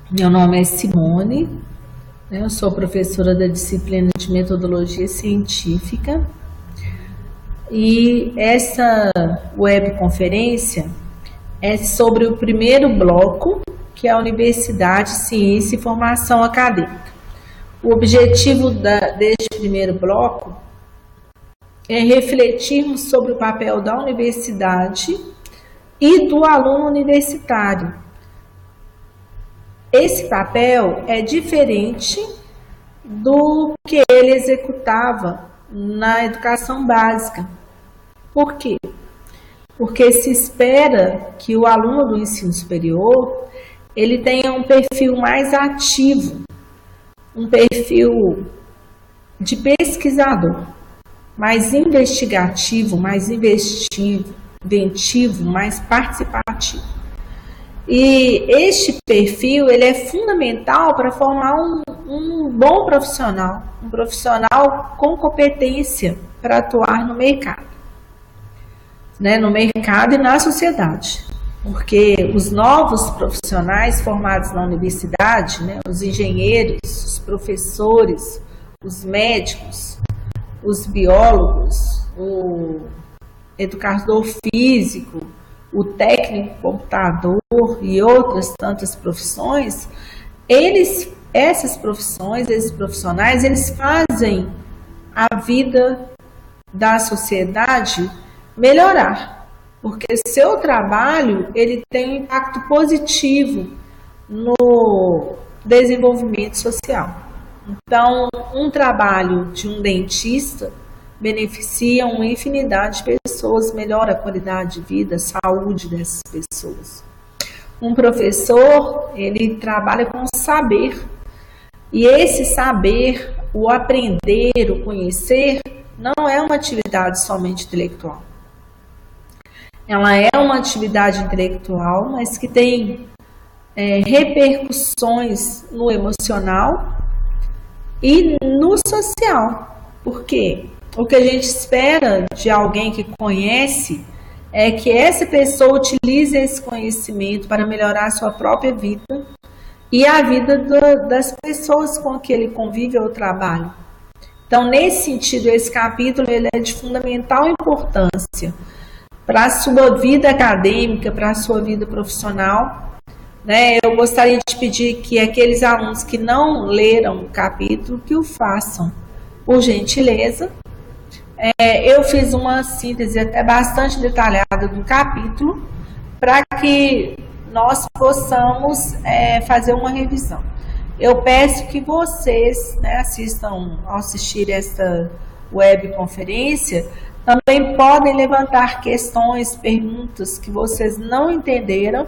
Meu nome é Simone, né? Eu sou professora da disciplina de Metodologia Científica e essa webconferência é sobre o primeiro bloco, que é a Universidade, Ciência e Formação Acadêmica. O objetivo deste primeiro bloco é refletirmos sobre o papel da universidade e do aluno universitário. Esse papel é diferente do que ele executava na educação básica. Por quê? Porque se espera que o aluno do ensino superior ele tenha um perfil mais ativo, um perfil de pesquisador, mais investigativo, mais inventivo, mais participativo. E este perfil ele é fundamental para formar um bom profissional, um profissional com competência para atuar no mercado, né, no mercado e na sociedade. Porque os novos profissionais formados na universidade, né, os engenheiros, os professores, os médicos, os biólogos, o educador físico, o técnico computador e outras tantas profissões, esses profissionais, eles fazem a vida da sociedade melhorar, porque seu trabalho ele tem um impacto positivo no desenvolvimento social. Então, um trabalho de um dentista beneficia uma infinidade de pessoas, melhora a qualidade de vida, a saúde dessas pessoas. Um professor, ele trabalha com saber, e esse saber, o aprender, o conhecer, não é uma atividade somente intelectual. Ela é uma atividade intelectual, mas que tem repercussões no emocional e no social. Por quê? O que a gente espera de alguém que conhece é que essa pessoa utilize esse conhecimento para melhorar a sua própria vida e a vida das pessoas com que ele convive ou trabalha. Então, nesse sentido, esse capítulo ele é de fundamental importância para a sua vida acadêmica, para a sua vida profissional, né? Eu gostaria de pedir que aqueles alunos que não leram o capítulo, que o façam, por gentileza. Eu fiz uma síntese até bastante detalhada do capítulo para que nós possamos fazer uma revisão. Eu peço que vocês, né, ao assistir essa webconferência, também podem levantar questões, perguntas que vocês não entenderam,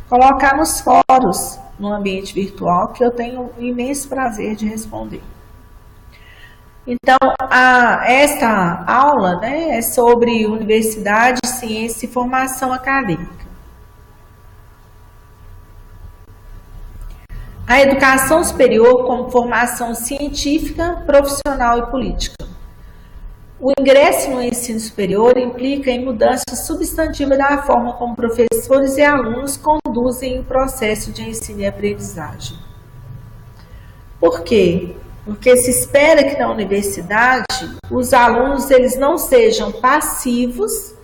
colocar nos fóruns no ambiente virtual, que eu tenho um imenso prazer de responder. Então, esta aula, né, é sobre Universidade, Ciência e Formação Acadêmica. A educação superior como formação científica, profissional e política. O ingresso no ensino superior implica em mudança substantiva da forma como professores e alunos conduzem o processo de ensino e aprendizagem. Por quê? Porque se espera que na universidade os alunos eles não sejam passivos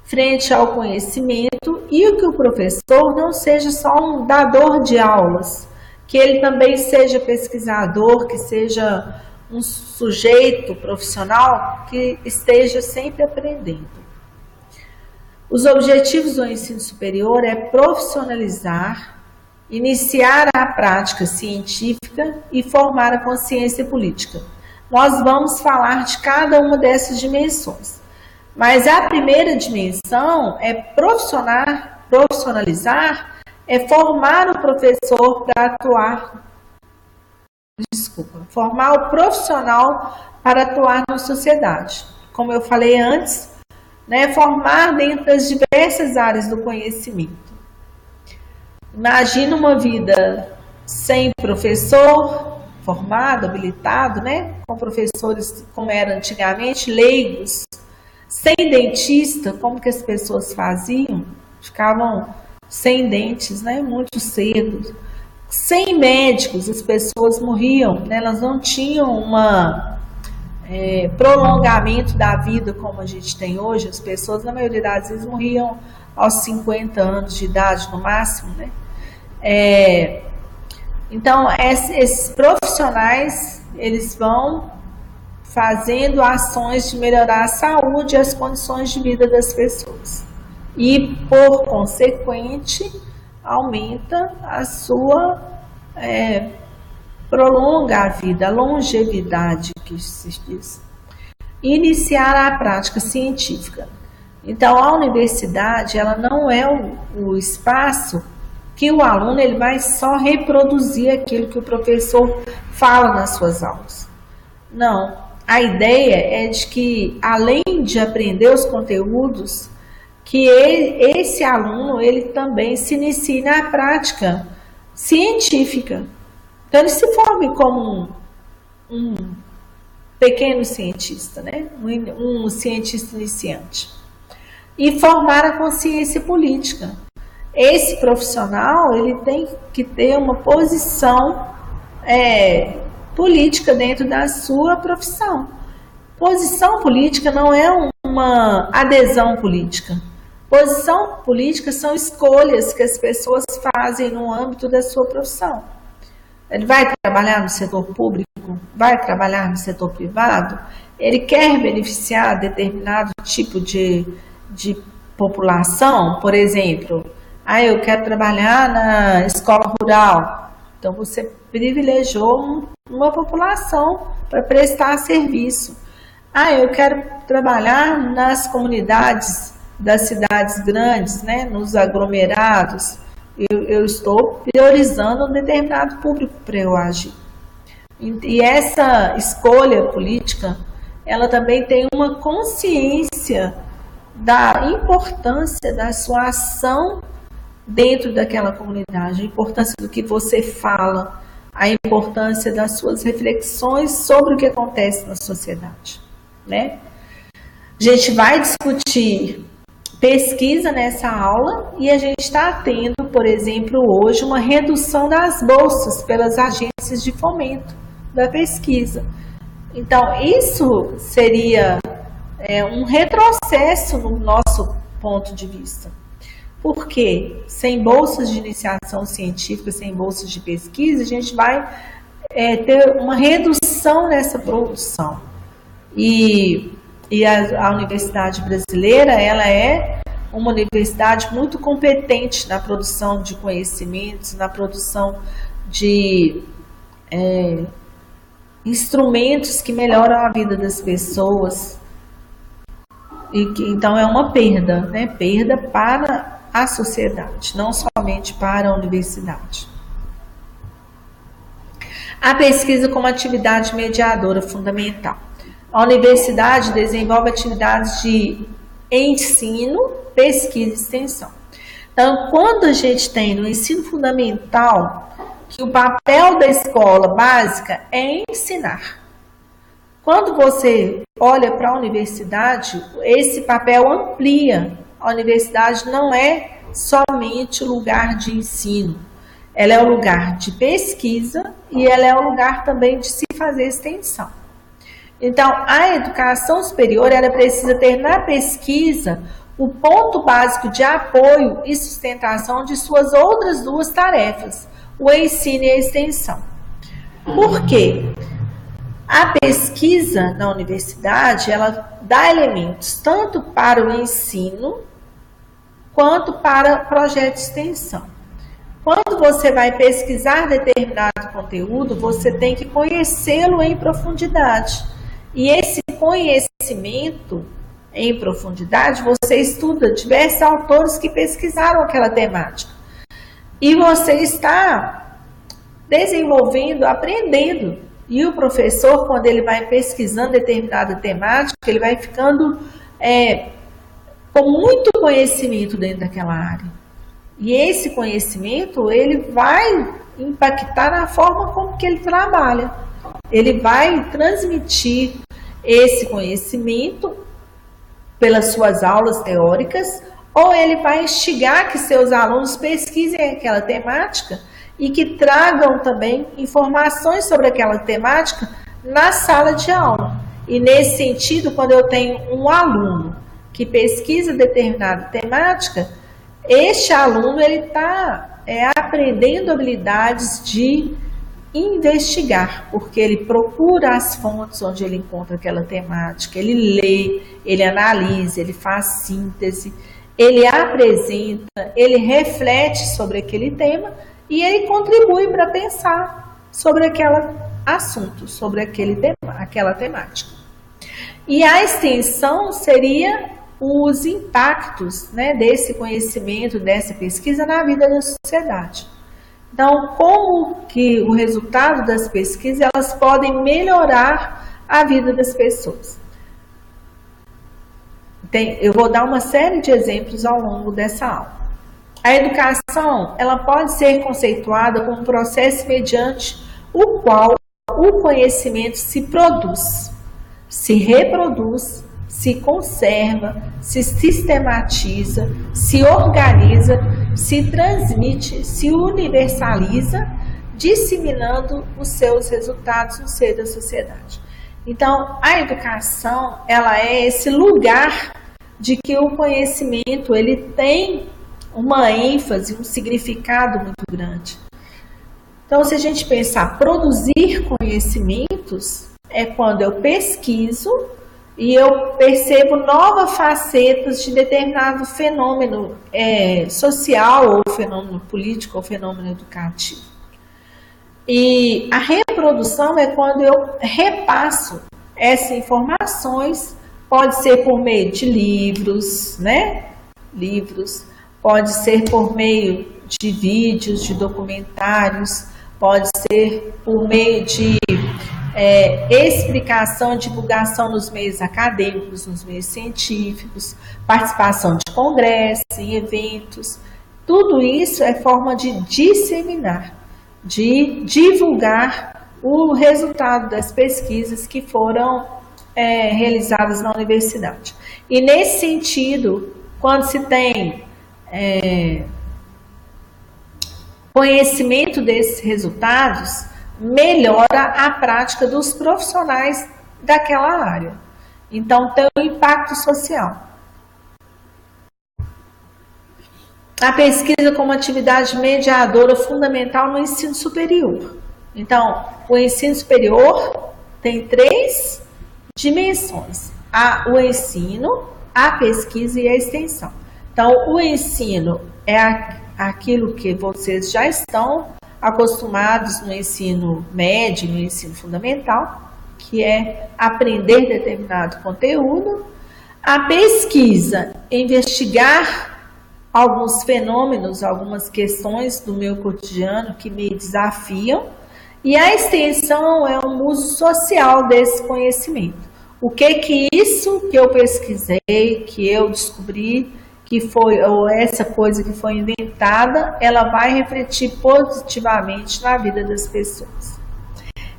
frente ao conhecimento e que o professor não seja só um dador de aulas, que ele também seja pesquisador, que seja um sujeito profissional que esteja sempre aprendendo. Os objetivos do ensino superior é profissionalizar, iniciar a prática científica e formar a consciência política. Nós vamos falar de cada uma dessas dimensões. Mas a primeira dimensão é profissionalizar, é formar o professor para atuar, formar o profissional para atuar na sociedade. Como eu falei antes, né, formar dentro das diversas áreas do conhecimento. Imagina uma vida sem professor formado, habilitado, né? Com professores como era antigamente, leigos, sem dentista, como que as pessoas faziam? Ficavam sem dentes, né? Muito cedo, Sem médicos, as pessoas morriam, né? Elas não tinham prolongamento da vida como a gente tem hoje. As pessoas, na maioria das vezes, morriam aos 50 anos de idade, no máximo, né? Então, esses profissionais, eles vão fazendo ações de melhorar a saúde e as condições de vida das pessoas. E, por consequente, aumenta a sua, prolonga a vida, a longevidade, que se diz. Iniciar a prática científica. Então, a universidade, ela não é o espaço que o aluno ele vai só reproduzir aquilo que o professor fala nas suas aulas. Não, a ideia é de que, além de aprender os conteúdos, que esse aluno ele também se inicie na prática científica. Então, ele se forme como um pequeno cientista, né? Um cientista iniciante. E formar a consciência política. Esse profissional ele tem que ter uma posição política dentro da sua profissão. Posição política não é uma adesão política. Posição política são escolhas que as pessoas fazem no âmbito da sua profissão. Ele vai trabalhar no setor público, vai trabalhar no setor privado, ele quer beneficiar determinado tipo de população, por exemplo, eu quero trabalhar na escola rural, então você privilegiou uma população para prestar serviço. Eu quero trabalhar nas comunidades das cidades grandes, né, nos aglomerados, eu estou priorizando um determinado público para eu agir. E essa escolha política, ela também tem uma consciência da importância da sua ação dentro daquela comunidade, a importância do que você fala, a importância das suas reflexões sobre o que acontece na sociedade, né? A gente vai discutir pesquisa nessa aula e a gente está tendo, por exemplo, hoje uma redução das bolsas pelas agências de fomento da pesquisa. Então, isso seria um retrocesso no nosso ponto de vista. Porque sem bolsas de iniciação científica, sem bolsas de pesquisa, a gente vai ter uma redução nessa produção. E a Universidade Brasileira, ela é uma universidade muito competente na produção de conhecimentos, na produção de instrumentos que melhoram a vida das pessoas. Então é uma perda, né? Perda para a sociedade, não somente para a universidade. A pesquisa como atividade mediadora fundamental. A universidade desenvolve atividades de ensino, pesquisa e extensão. Então, quando a gente tem no ensino fundamental que o papel da escola básica é ensinar. Quando você olha para a universidade, esse papel amplia. A universidade não é somente lugar de ensino. Ela é o lugar de pesquisa e ela é o lugar também de se fazer extensão. Então, a educação superior, ela precisa ter na pesquisa o ponto básico de apoio e sustentação de suas outras duas tarefas, o ensino e a extensão. Por quê? A pesquisa na universidade, ela dá elementos tanto para o ensino, quanto para projeto de extensão. Quando você vai pesquisar determinado conteúdo, você tem que conhecê-lo em profundidade. E esse conhecimento em profundidade, você estuda diversos autores que pesquisaram aquela temática. E você está desenvolvendo, aprendendo. E o professor, quando ele vai pesquisando determinada temática, ele vai ficando com muito conhecimento dentro daquela área. E esse conhecimento, ele vai impactar na forma como que ele trabalha. Ele vai transmitir esse conhecimento pelas suas aulas teóricas, ou ele vai instigar que seus alunos pesquisem aquela temática e que tragam também informações sobre aquela temática na sala de aula. E nesse sentido, quando eu tenho um aluno que pesquisa determinada temática, este aluno ele está aprendendo habilidades de investigar, porque ele procura as fontes onde ele encontra aquela temática, ele lê, ele analisa, ele faz síntese, ele apresenta, ele reflete sobre aquele tema e ele contribui para pensar sobre aquele assunto, sobre aquela temática. E a extensão seria os impactos, né, desse conhecimento, dessa pesquisa na vida da sociedade. Então, como que o resultado das pesquisas elas podem melhorar a vida das pessoas? Eu vou dar uma série de exemplos ao longo dessa aula. A educação ela pode ser conceituada como um processo mediante o qual o conhecimento se produz, se reproduz, se conserva, se sistematiza, se organiza, se transmite, se universaliza, disseminando os seus resultados no seio da sociedade. Então, a educação, ela é esse lugar de que o conhecimento, ele tem uma ênfase, um significado muito grande. Então, se a gente pensar produzir conhecimentos, é quando eu pesquiso e eu percebo novas facetas de determinado fenômeno social, ou fenômeno político, ou fenômeno educativo. E a reprodução é quando eu repasso essas informações, pode ser por meio de livros, né? Livros, pode ser por meio de vídeos, de documentários, pode ser por meio de explicação, divulgação nos meios acadêmicos, nos meios científicos, participação de congressos, em eventos. Tudo isso é forma de disseminar, de divulgar o resultado das pesquisas que foram realizadas na universidade. E nesse sentido, quando se tem conhecimento desses resultados, melhora a prática dos profissionais daquela área. Então, tem um impacto social. A pesquisa como atividade mediadora fundamental no ensino superior. Então, o ensino superior tem 3 dimensões: o ensino, a pesquisa e a extensão. Então, o ensino é aquilo que vocês já estão acostumados no ensino médio, no ensino fundamental, que é aprender determinado conteúdo. A pesquisa, investigar alguns fenômenos, algumas questões do meu cotidiano que me desafiam. E a extensão é um uso social desse conhecimento. O que isso que eu pesquisei, que eu descobri, que foi, ou essa coisa que foi inventada, ela vai refletir positivamente na vida das pessoas.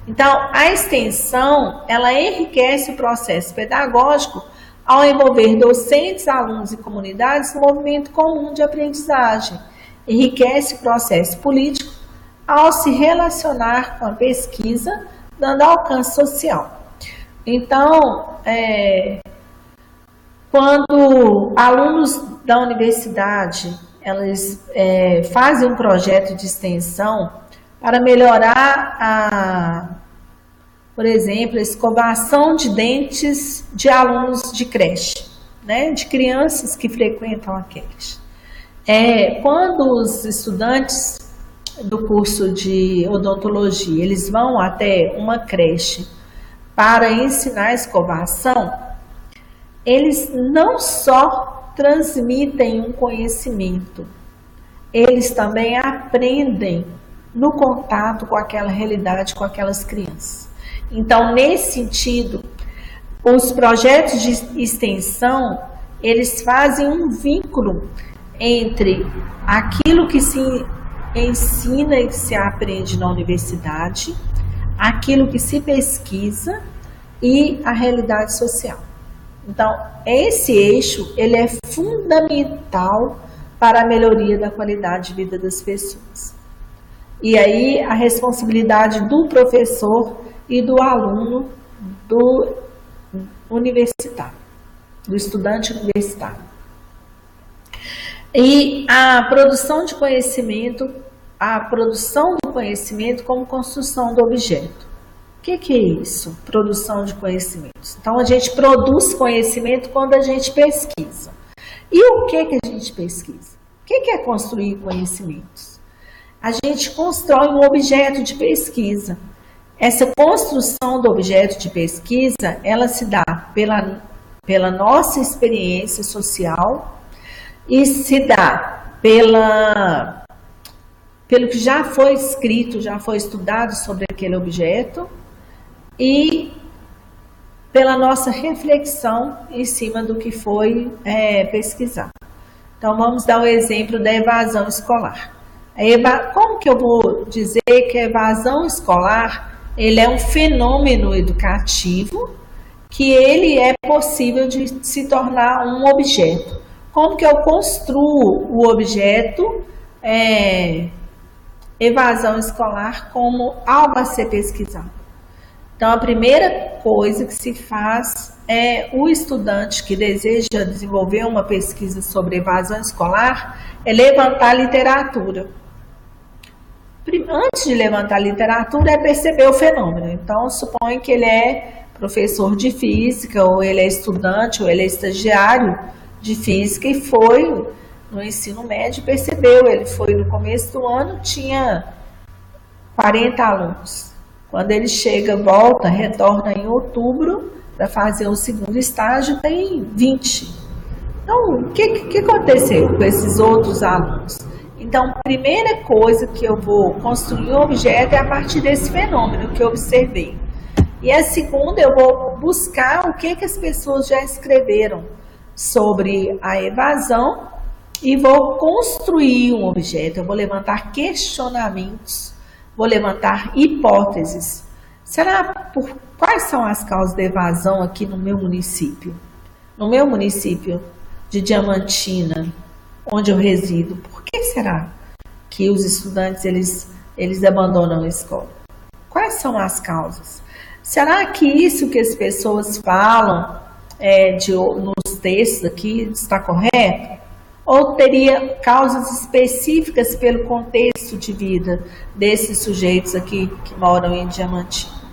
Então, a extensão, ela enriquece o processo pedagógico ao envolver docentes, alunos e comunidades no movimento comum de aprendizagem. Enriquece o processo político ao se relacionar com a pesquisa, dando alcance social. Então, quando alunos da universidade elas fazem um projeto de extensão para melhorar, por exemplo, a escovação de dentes de alunos de creche, né, de crianças que frequentam a creche. Quando os estudantes do curso de odontologia eles vão até uma creche para ensinar a escovação, eles não só transmitem um conhecimento, eles também aprendem no contato com aquela realidade, com aquelas crianças. Então, nesse sentido, os projetos de extensão, eles fazem um vínculo entre aquilo que se ensina e se aprende na universidade, aquilo que se pesquisa e a realidade social. Então, esse eixo, ele é fundamental para a melhoria da qualidade de vida das pessoas. E aí a responsabilidade do professor e do aluno do universitário, do estudante universitário. E a produção de conhecimento, a produção do conhecimento como construção do objeto. O que é isso? Produção de conhecimentos. Então, a gente produz conhecimento quando a gente pesquisa. E o que a gente pesquisa? O que é construir conhecimentos? A gente constrói um objeto de pesquisa. Essa construção do objeto de pesquisa, ela se dá pela nossa experiência social e se dá pelo que já foi escrito, já foi estudado sobre aquele objeto e pela nossa reflexão em cima do que foi pesquisado. Então, vamos dar o exemplo da evasão escolar. Como que eu vou dizer que a evasão escolar ele é um fenômeno educativo que ele é possível de se tornar um objeto? Como que eu construo o objeto evasão escolar como algo a ser pesquisado? Então, a primeira coisa que se faz é o estudante que deseja desenvolver uma pesquisa sobre evasão escolar é levantar literatura. Antes de levantar literatura é perceber o fenômeno. Então, suponho que ele é professor de física, ou ele é estudante, ou ele é estagiário de física e foi no ensino médio, percebeu, ele foi no começo do ano, tinha 40 alunos. Quando ele chega, volta, retorna em outubro para fazer o segundo estágio, tem 20. Então, o que aconteceu com esses outros alunos? Então, a primeira coisa que eu vou construir um objeto é a partir desse fenômeno que eu observei. E a segunda, eu vou buscar o que as pessoas já escreveram sobre a evasão e vou construir um objeto. Eu vou levantar questionamentos, vou levantar hipóteses. Quais são as causas da evasão aqui no meu município? No meu município de Diamantina, onde eu resido, por que será que os estudantes eles abandonam a escola? Quais são as causas? Será que isso que as pessoas falam nos textos aqui está correto? Ou teria causas específicas pelo contexto de vida desses sujeitos aqui que moram em Diamantina?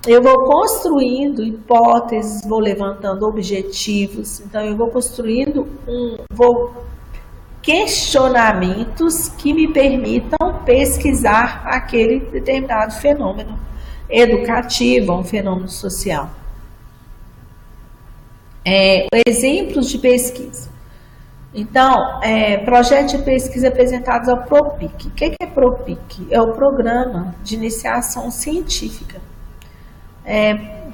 Eu vou construindo hipóteses, vou levantando objetivos, então eu vou construindo questionamentos que me permitam pesquisar aquele determinado fenômeno educativo, um fenômeno social. Exemplos de pesquisa. Então, projetos de pesquisa apresentados ao PROPIC. O que é PROPIC? É o Programa de Iniciação Científica,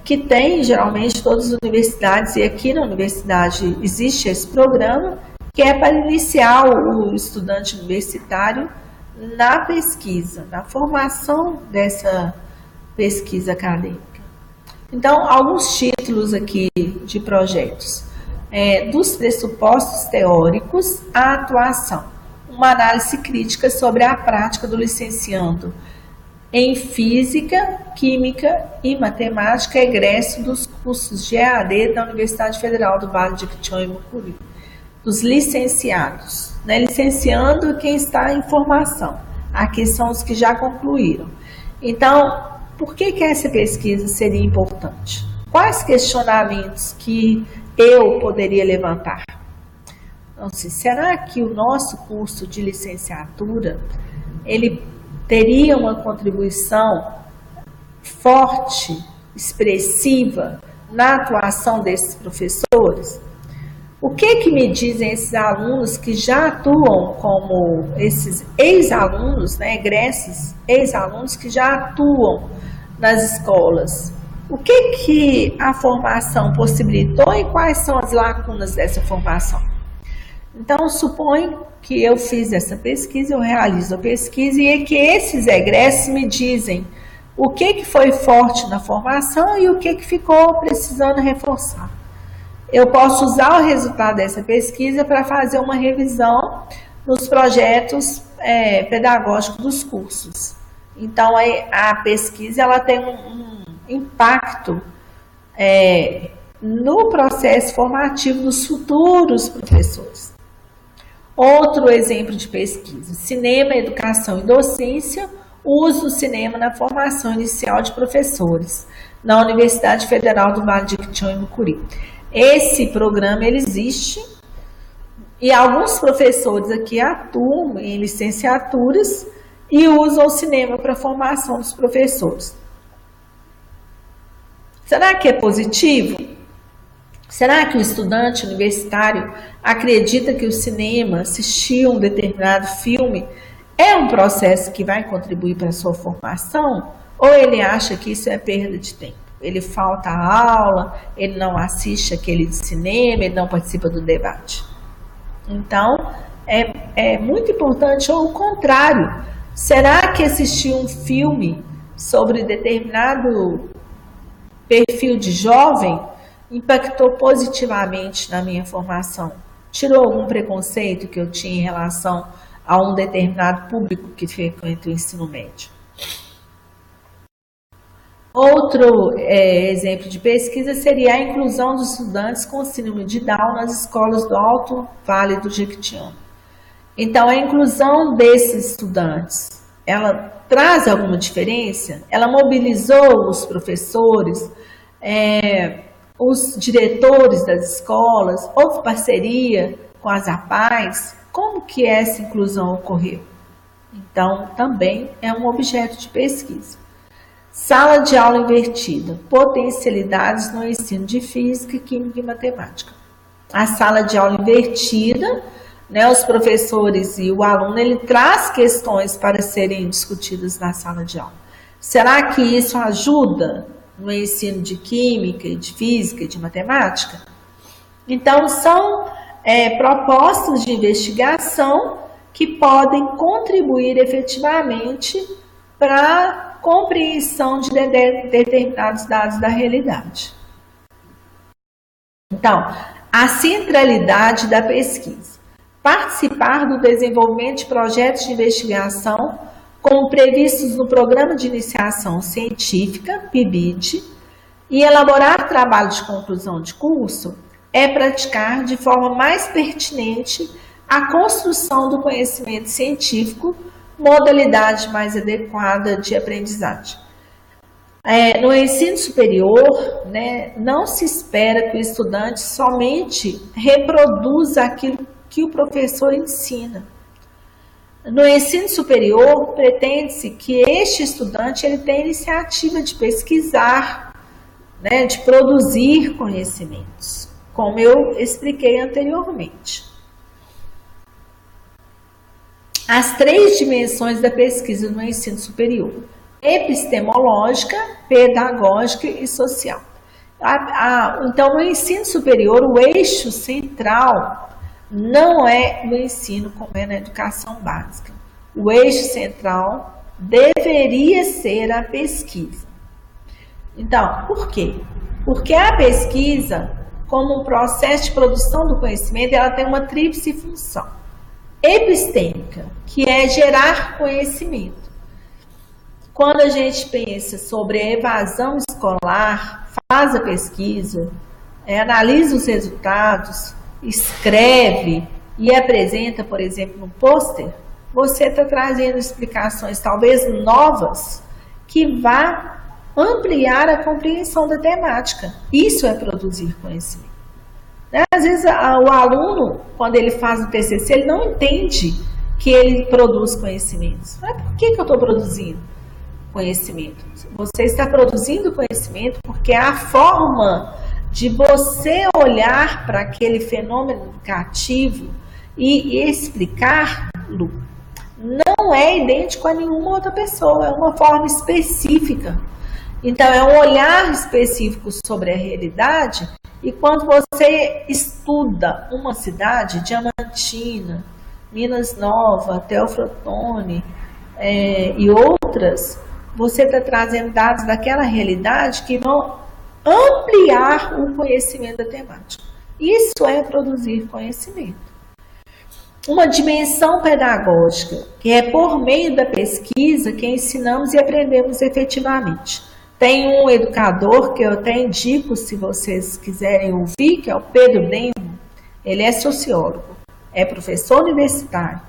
que tem geralmente todas as universidades, e aqui na universidade existe esse programa, que é para iniciar o estudante universitário na pesquisa, na formação dessa pesquisa acadêmica. Então, alguns títulos aqui de projetos. Dos pressupostos teóricos à atuação. Uma análise crítica sobre a prática do licenciando em Física, Química e Matemática, egresso dos cursos de EAD da Universidade Federal do Vale de Jequitinhonha e Mucuri. Dos licenciados. Licenciando quem está em formação. Aqui são os que já concluíram. Então, por que essa pesquisa seria importante? Quais questionamentos que eu poderia levantar? Então, será que o nosso curso de licenciatura, ele teria uma contribuição forte, expressiva, na atuação desses professores? O que me dizem esses alunos que já atuam como esses ex-alunos, egressos, ex-alunos que já atuam nas escolas? O que a formação possibilitou e quais são as lacunas dessa formação? Então, suponho que eu fiz essa pesquisa, eu realizo a pesquisa e é que esses egressos me dizem o que foi forte na formação e o que ficou precisando reforçar. Eu posso usar o resultado dessa pesquisa para fazer uma revisão nos projetos pedagógicos dos cursos. Então, a pesquisa ela tem um impacto no processo formativo dos futuros professores. Outro exemplo de pesquisa: cinema, educação e docência, uso do cinema na formação inicial de professores, na Universidade Federal do Vale de Jequitinhonha, em Mucuri. Esse programa ele existe e alguns professores aqui atuam em licenciaturas e usam o cinema para a formação dos professores. Será que é positivo? Será que o estudante universitário acredita que o cinema, assistir um determinado filme, é um processo que vai contribuir para a sua formação? Ou ele acha que isso é perda de tempo? Ele falta a aula, ele não assiste aquele cinema, ele não participa do debate. Então, é muito importante, ou o contrário. Será que assistir um filme sobre determinado perfil de jovem impactou positivamente na minha formação? Tirou algum preconceito que eu tinha em relação a um determinado público que frequenta o ensino médio? Outro exemplo de pesquisa seria a inclusão dos estudantes com síndrome de Down nas escolas do Alto Vale do Jequitinhonha. Então, a inclusão desses estudantes, ela traz alguma diferença? Ela mobilizou os professores, os diretores das escolas? Houve parceria com as APAES? Como que essa inclusão ocorreu? Então, também é um objeto de pesquisa. Sala de aula invertida, potencialidades no ensino de física, química e matemática. A sala de aula invertida, os professores e o aluno, ele traz questões para serem discutidas na sala de aula. Será que isso ajuda no ensino de química, de física e de matemática? Então, são propostas de investigação que podem contribuir efetivamente para a compreensão de determinados dados da realidade. Então, a centralidade da pesquisa. Participar do desenvolvimento de projetos de investigação, como previstos no Programa de Iniciação Científica, PIBID, e elaborar trabalho de conclusão de curso é praticar de forma mais pertinente a construção do conhecimento científico, modalidade mais adequada de aprendizagem. No ensino superior, não se espera que o estudante somente reproduza aquilo que o professor ensina. No ensino superior, pretende-se que este estudante ele tenha iniciativa de pesquisar, de produzir conhecimentos, como eu expliquei anteriormente. As 3 dimensões da pesquisa no ensino superior: epistemológica, pedagógica e social. Então, no ensino superior, o eixo central não é no ensino como é na educação básica. O eixo central deveria ser a pesquisa. Então, por quê? Porque a pesquisa, como um processo de produção do conhecimento, ela tem uma tríplice função. Epistêmica, que é gerar conhecimento. Quando a gente pensa sobre a evasão escolar, faz a pesquisa, analisa os resultados, escreve e apresenta, por exemplo, no pôster, você está trazendo explicações talvez novas que vá ampliar a compreensão da temática. Isso é produzir conhecimento. Às vezes o aluno, quando ele faz o TCC, ele não entende que ele produz conhecimentos. Mas por que eu estou produzindo conhecimento? Você está produzindo conhecimento porque a forma de você olhar para aquele fenômeno educativo e explicá-lo não é idêntico a nenhuma outra pessoa, é uma forma específica. Então, é um olhar específico sobre a realidade. E quando você estuda uma cidade, Diamantina, Minas Nova, Teoflotone e outras, você está trazendo dados daquela realidade que vão ampliar o conhecimento da temática. Isso é produzir conhecimento. uma dimensão pedagógica, que é por meio da pesquisa que ensinamos e aprendemos efetivamente. Tem um educador que eu até indico, se vocês quiserem ouvir, que é o Pedro Demo. Ele é sociólogo, é professor universitário.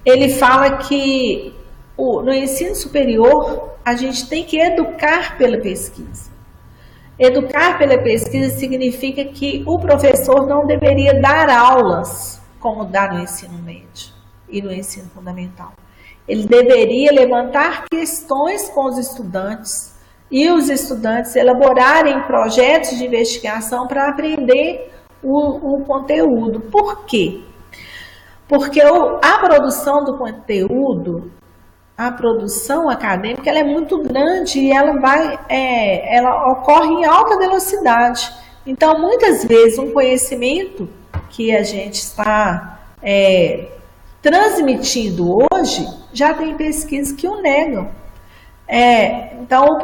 Ele fala que no ensino superior a gente tem que educar pela pesquisa. Educar pela pesquisa significa que o professor não deveria dar aulas como dá no ensino médio e no ensino fundamental. Ele deveria levantar questões com os estudantes e os estudantes elaborarem projetos de investigação para aprender o conteúdo. Por quê? Porque a produção do conteúdo, a produção acadêmica, ela é muito grande e ela ocorre em alta velocidade. Então, muitas vezes, um conhecimento que a gente está transmitindo hoje, já tem pesquisas que o negam. Então, a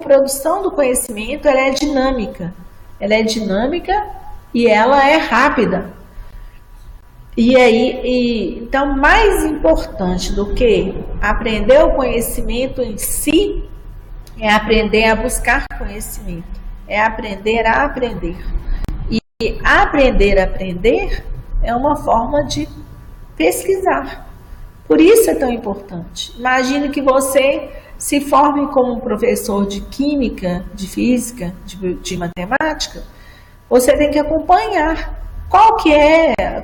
produção do conhecimento ela é dinâmica. Ela é dinâmica e ela é rápida. Então, mais importante do que aprender o conhecimento em si, é aprender a buscar conhecimento, é aprender a aprender. E aprender a aprender é uma forma de pesquisar. Por isso é tão importante. Imagine que você se forme como um professor de química, de física, de matemática. Você tem que acompanhar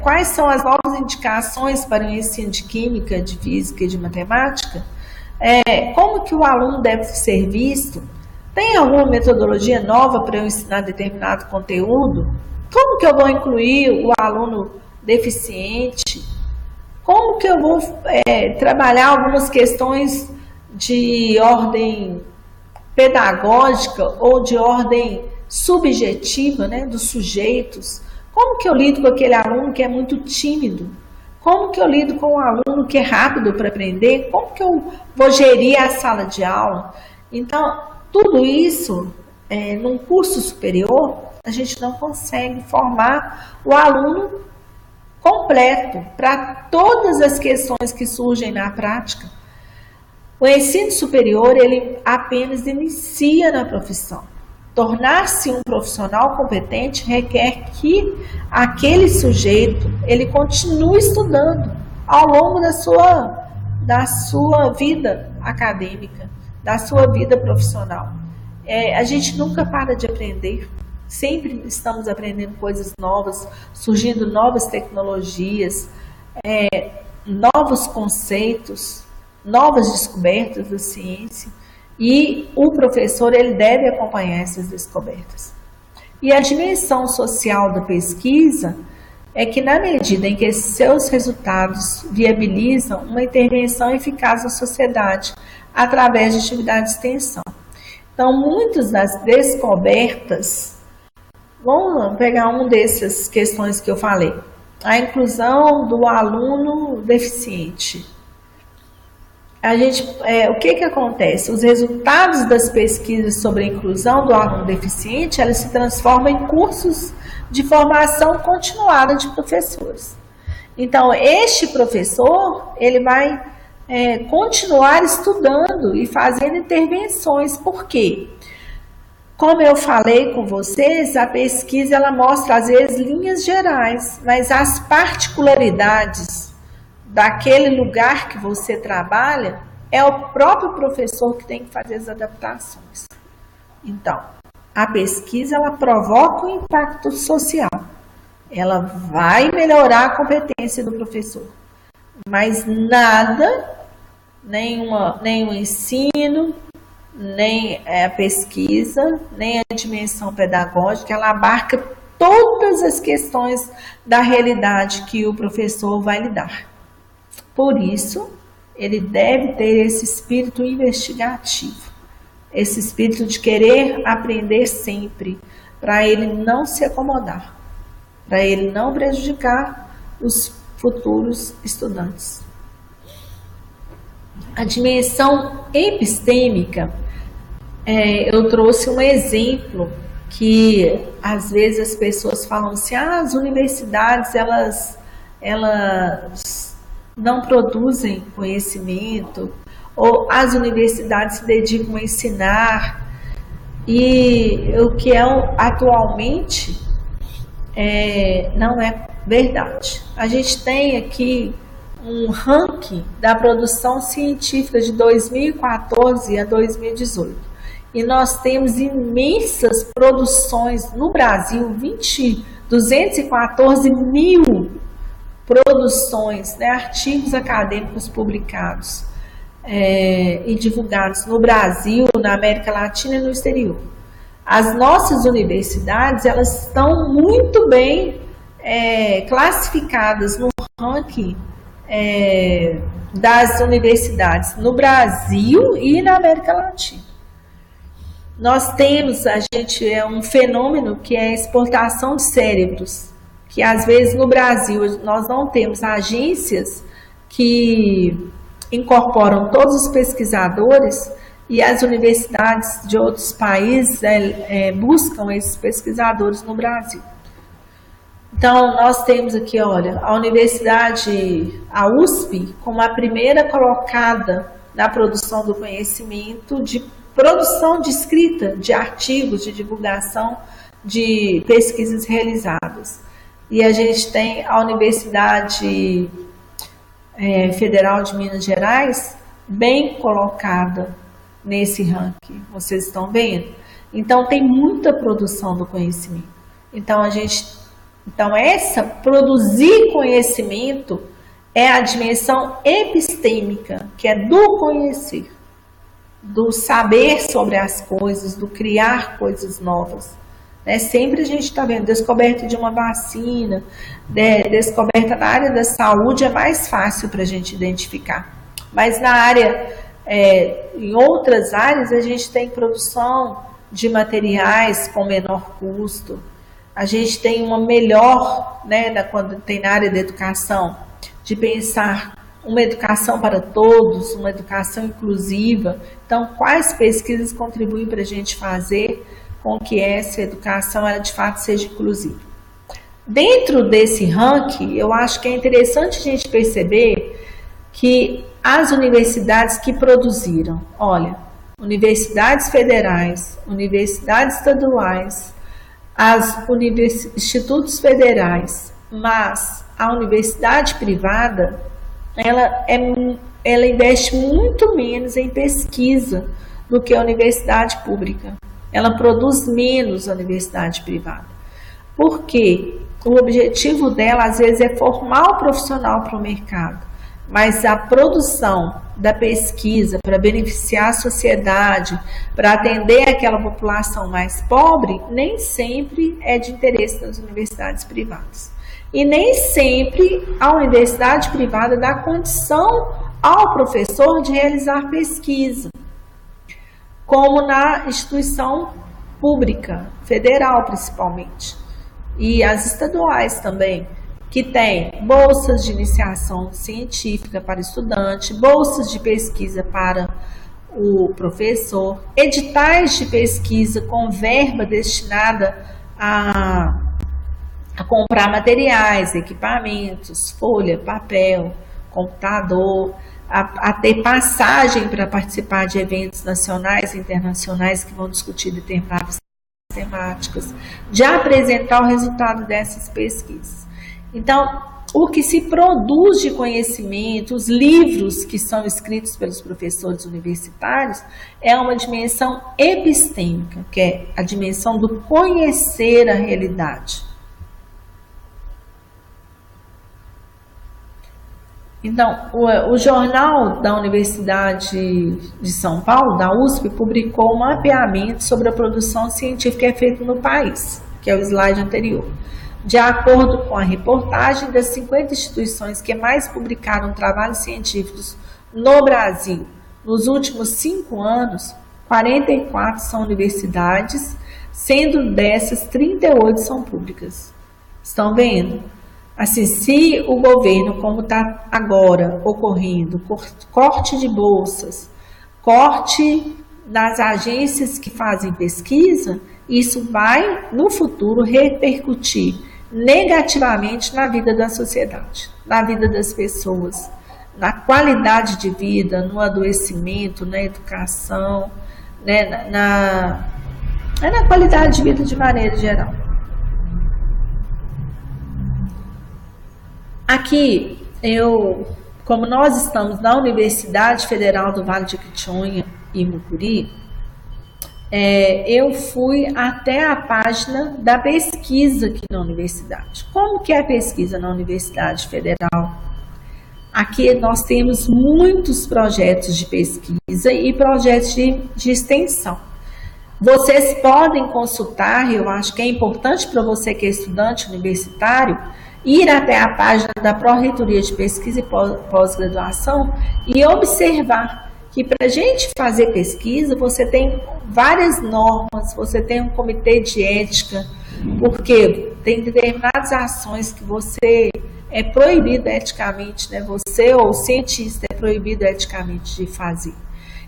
quais são as novas indicações para o ensino de química, de física e de matemática, como que o aluno deve ser visto, tem alguma metodologia nova para eu ensinar determinado conteúdo, como que eu vou incluir o aluno deficiente, como que eu vou trabalhar algumas questões de ordem pedagógica ou de ordem subjetiva, né, dos sujeitos. Como que eu lido com aquele aluno que é muito tímido? Como que eu lido com um aluno que é rápido para aprender? Como que eu vou gerir a sala de aula? Então, tudo isso, num curso superior, a gente não consegue formar o aluno completo para todas as questões que surgem na prática. O ensino superior, ele apenas inicia na profissão. Tornar-se um profissional competente requer que aquele sujeito ele continue estudando ao longo da sua vida acadêmica, da sua vida profissional. A gente nunca para de aprender, sempre estamos aprendendo coisas novas, surgindo novas tecnologias, novos conceitos, novas descobertas da ciência. E o professor ele deve acompanhar essas descobertas. E a dimensão social da pesquisa é que, na medida em que seus resultados viabilizam uma intervenção eficaz na sociedade através de atividade de extensão. Então, muitas das descobertas, vamos pegar uma dessas questões que eu falei, a inclusão do aluno deficiente. O que acontece? Os resultados das pesquisas sobre a inclusão do aluno deficiente, elas se transformam em cursos de formação continuada de professores. Então, este professor, ele vai continuar estudando e fazendo intervenções. Por quê? Como eu falei com vocês, a pesquisa ela mostra, às vezes, linhas gerais, mas as particularidades daquele lugar que você trabalha, é o próprio professor que tem que fazer as adaptações. Então, a pesquisa, ela provoca um impacto social. Ela vai melhorar a competência do professor. Mas nada, nem o ensino, nem a pesquisa, nem a dimensão pedagógica, ela abarca todas as questões da realidade que o professor vai lidar. Por isso, ele deve ter esse espírito investigativo, esse espírito de querer aprender sempre, para ele não se acomodar, para ele não prejudicar os futuros estudantes. A dimensão epistêmica, eu trouxe um exemplo que às vezes as pessoas falam assim, as universidades elas elas não produzem conhecimento, ou as universidades se dedicam a ensinar, e o que é atualmente não é verdade. A gente tem aqui um ranking da produção científica de 2014 a 2018. E nós temos imensas produções no Brasil, 214 mil produções, né, artigos acadêmicos publicados e divulgados no Brasil, na América Latina e no exterior. As nossas universidades, elas estão muito bem classificadas no ranking das universidades no Brasil e na América Latina. Nós temos, um fenômeno que é a exportação de cérebros, que às vezes no Brasil nós não temos agências que incorporam todos os pesquisadores, e as universidades de outros países buscam esses pesquisadores no Brasil. Então, nós temos aqui, olha, a USP, como a primeira colocada na produção do conhecimento, de produção de escrita, de artigos, de divulgação de pesquisas realizadas. E a gente tem a Universidade Federal de Minas Gerais, bem colocada nesse ranking, vocês estão vendo? Então, tem muita produção do conhecimento. Então, produzir conhecimento é a dimensão epistêmica, que é do conhecer, do saber sobre as coisas, do criar coisas novas. Sempre a gente está vendo descoberta de uma vacina, descoberta na área da saúde é mais fácil para a gente identificar. Mas na área, em outras áreas, a gente tem produção de materiais com menor custo. A gente tem uma melhor, quando tem na área da educação, de pensar uma educação para todos, uma educação inclusiva. Então, quais pesquisas contribuem para a gente fazer com que essa educação ela de fato seja inclusiva? Dentro desse ranking, eu acho que é interessante a gente perceber que as universidades que produziram, olha, universidades federais, universidades estaduais, institutos federais, mas a universidade privada, ela investe muito menos em pesquisa do que a universidade pública. Ela produz menos a universidade privada. Por quê? O objetivo dela, às vezes, é formar o profissional para o mercado, mas a produção da pesquisa para beneficiar a sociedade, para atender aquela população mais pobre, nem sempre é de interesse das universidades privadas. E nem sempre a universidade privada dá condição ao professor de realizar pesquisa, como na instituição pública, federal principalmente, e as estaduais também, que tem bolsas de iniciação científica para estudante, bolsas de pesquisa para o professor, editais de pesquisa com verba destinada a comprar materiais, equipamentos, folha, papel, computador, a ter passagem para participar de eventos nacionais e internacionais que vão discutir determinadas temáticas, de apresentar o resultado dessas pesquisas. Então, o que se produz de conhecimento, os livros que são escritos pelos professores universitários, é uma dimensão epistêmica, que é a dimensão do conhecer a realidade. Então, o jornal da Universidade de São Paulo, da USP, publicou um mapeamento sobre a produção científica que é feita no país, que é o slide anterior. De acordo com a reportagem, das 50 instituições que mais publicaram trabalhos científicos no Brasil nos últimos 5 anos, 44 são universidades, sendo dessas 38 são públicas. Estão vendo? Assim, se o governo, como está agora ocorrendo, corte de bolsas, corte nas agências que fazem pesquisa, isso vai, no futuro, repercutir negativamente na vida da sociedade, na vida das pessoas, na qualidade de vida, no adoecimento, na educação, né, na qualidade de vida de maneira geral. Aqui, como nós estamos na Universidade Federal do Vale de Jequitinhonha e Mucuri, eu fui até a página da pesquisa aqui na universidade. Como que é a pesquisa na Universidade Federal? Aqui nós temos muitos projetos de pesquisa e projetos de extensão. Vocês podem consultar, eu acho que é importante para você que é estudante universitário, ir até a página da Pró-Reitoria de Pesquisa e Pós-Graduação e observar que para a gente fazer pesquisa, você tem várias normas, você tem um comitê de ética, porque tem determinadas ações que você é proibido eticamente, né? Você ou o cientista é proibido eticamente de fazer.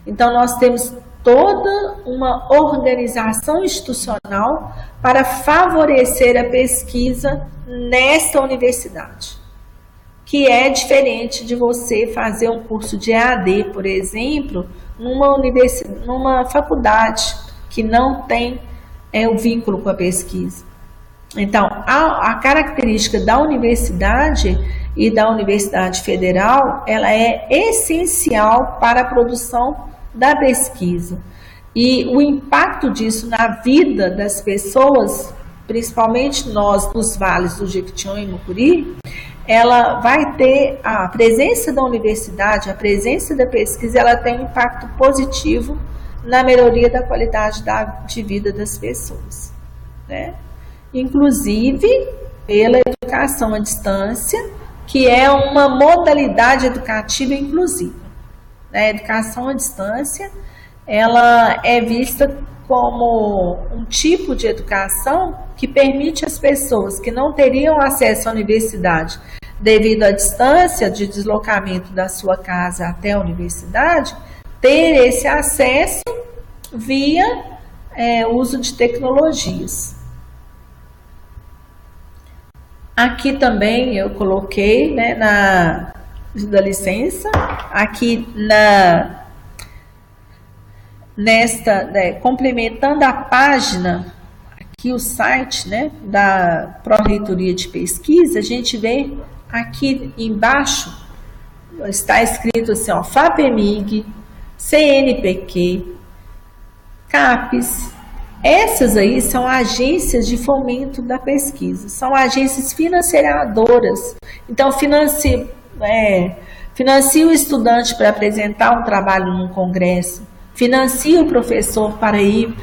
Então, nós temos toda uma organização institucional para favorecer a pesquisa nesta universidade, que é diferente de você fazer um curso de EAD, por exemplo, numa faculdade que não tem o vínculo com a pesquisa. Então, a característica da universidade e da Universidade Federal, ela é essencial para a produção da pesquisa. E o impacto disso na vida das pessoas, principalmente nós nos vales do Jequitinhonha e Mucuri, ela vai ter a presença da universidade, a presença da pesquisa, ela tem um impacto positivo na melhoria da qualidade de vida das pessoas, né? Inclusive pela educação à distância, que é uma modalidade educativa inclusiva. A educação à distância, ela é vista como um tipo de educação que permite às pessoas que não teriam acesso à universidade devido à distância de deslocamento da sua casa até a universidade, ter esse acesso via uso de tecnologias. Aqui também eu coloquei, né, da licença, aqui complementando a página, aqui o site, né, da Pró-Reitoria de Pesquisa, a gente vê aqui embaixo, está escrito assim, ó, FAPEMIG, CNPq, CAPES. Essas aí são agências de fomento da pesquisa, são agências financiadoras. Então, financia o estudante para apresentar um trabalho num congresso, financia o professor para ir,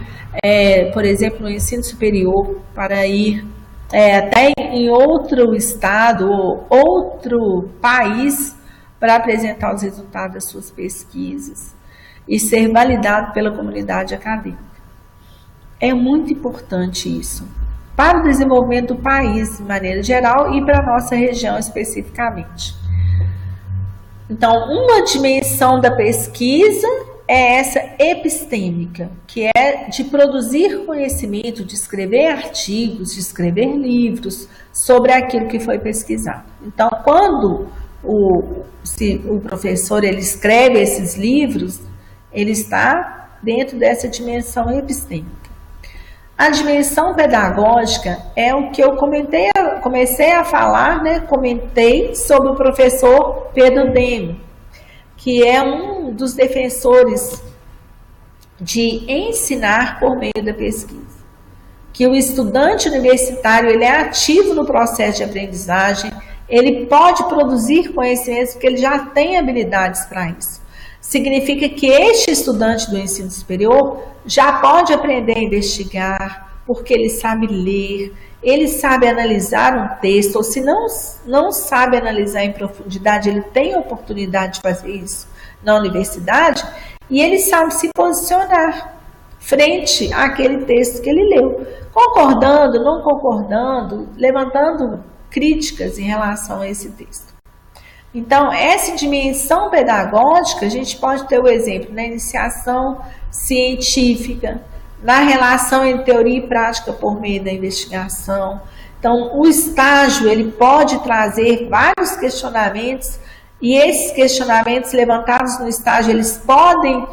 por exemplo, no ensino superior, para ir até em outro estado ou outro país para apresentar os resultados das suas pesquisas e ser validado pela comunidade acadêmica. É muito importante isso para o desenvolvimento do país de maneira geral e para a nossa região especificamente. Então, uma dimensão da pesquisa é essa epistêmica, que é de produzir conhecimento, de escrever artigos, de escrever livros sobre aquilo que foi pesquisado. Então, quando o professor ele escreve esses livros, ele está dentro dessa dimensão epistêmica. A dimensão pedagógica é o que eu comecei a falar, né? Comentei sobre o professor Pedro Demo, que é um dos defensores de ensinar por meio da pesquisa. Que o estudante universitário ele é ativo no processo de aprendizagem, ele pode produzir conhecimentos porque ele já tem habilidades para isso. Significa que este estudante do ensino superior já pode aprender a investigar, porque ele sabe ler, ele sabe analisar um texto, ou se não sabe analisar em profundidade, ele tem a oportunidade de fazer isso na universidade, e ele sabe se posicionar frente àquele texto que ele leu, concordando, não concordando, levantando críticas em relação a esse texto. Então, essa dimensão pedagógica, a gente pode ter o exemplo na iniciação científica, na relação entre teoria e prática por meio da investigação, Então, o estágio, ele pode trazer vários questionamentos, e esses questionamentos levantados no estágio, eles podem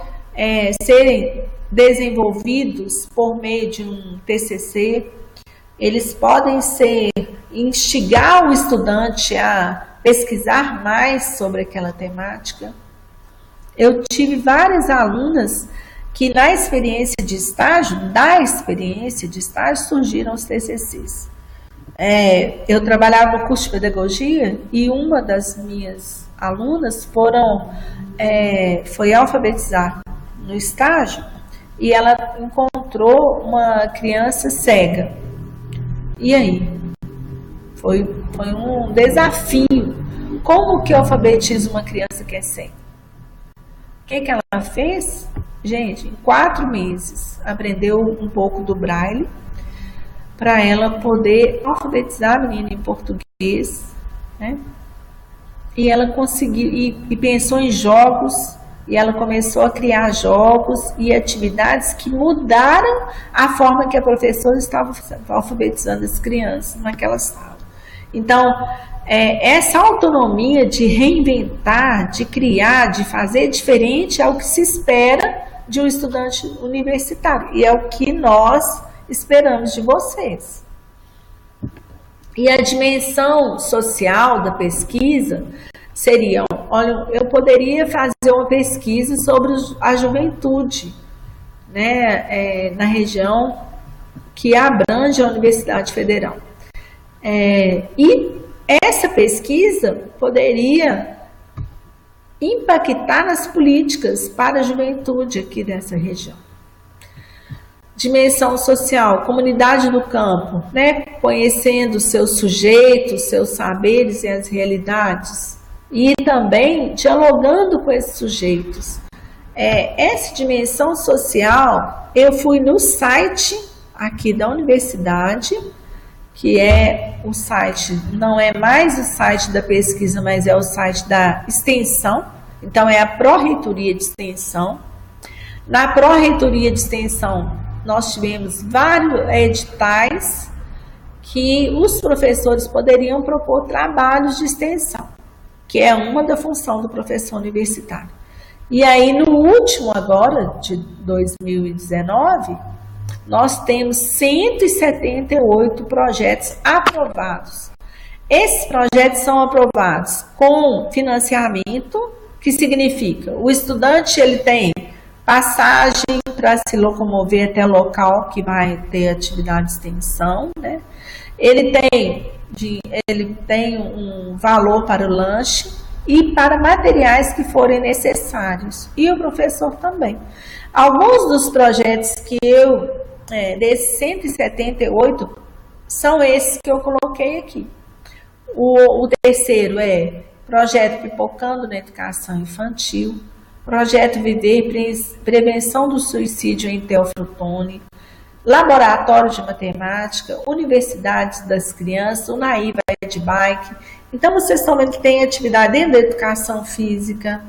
serem desenvolvidos por meio de um TCC, eles podem instigar o estudante a pesquisar mais sobre aquela temática. Eu tive várias alunas que da experiência de estágio surgiram os TCCs. Eu trabalhava no curso de pedagogia e uma das minhas alunas foi alfabetizar no estágio e ela encontrou uma criança cega. E aí? Foi um desafio. Como que eu alfabetizo uma criança que é cega? O que ela fez? Gente, em 4 meses, aprendeu um pouco do braille para ela poder alfabetizar a menina em português, né? E ela conseguiu, e pensou em jogos, e ela começou a criar jogos e atividades que mudaram a forma que a professora estava alfabetizando as crianças naquela sala. Então, essa autonomia de reinventar, de criar, de fazer diferente é o que se espera de um estudante universitário. E é o que nós esperamos de vocês. E a dimensão social da pesquisa seria, olha, eu poderia fazer uma pesquisa sobre a juventude, né, na região que abrange a Universidade Federal. E essa pesquisa poderia impactar nas políticas para a juventude aqui dessa região. Dimensão social, comunidade do campo, né? Conhecendo seus sujeitos, seus saberes e as realidades, e também dialogando com esses sujeitos. Essa dimensão social, eu fui no site aqui da universidade, que é o site, não é mais o site da pesquisa, mas é o site da extensão, então é a Pró-Reitoria de Extensão. Na Pró-Reitoria de Extensão, nós tivemos vários editais que os professores poderiam propor trabalhos de extensão, que é uma da função do professor universitário. E aí, no último agora, de 2019, nós temos 178 projetos aprovados. Esses projetos são aprovados com financiamento, que significa, o estudante ele tem passagem para se locomover até o local que vai ter atividade de extensão, né? Ele tem um valor para o lanche e para materiais que forem necessários, e o professor também. Alguns dos projetos que desses 178, são esses que eu coloquei aqui. O terceiro é projeto Pipocando na Educação Infantil, projeto Viver, Prevenção do Suicídio em Teoflotone, Laboratório de Matemática, Universidades das Crianças, Unaíba de Bike. Então, vocês estão vendo que tem atividade dentro da educação física,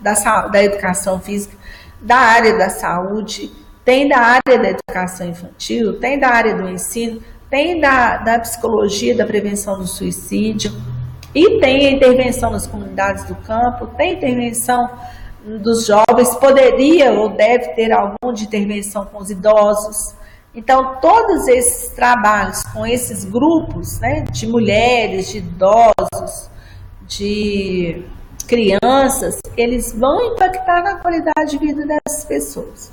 da educação física, da área da saúde, tem da área da educação infantil, tem da área do ensino, tem da psicologia, da prevenção do suicídio, e tem a intervenção nas comunidades do campo, tem intervenção dos jovens, poderia ou deve ter alguma de intervenção com os idosos. Então, todos esses trabalhos com esses grupos, né, de mulheres, de idosos, de crianças, eles vão impactar na qualidade de vida dessas pessoas.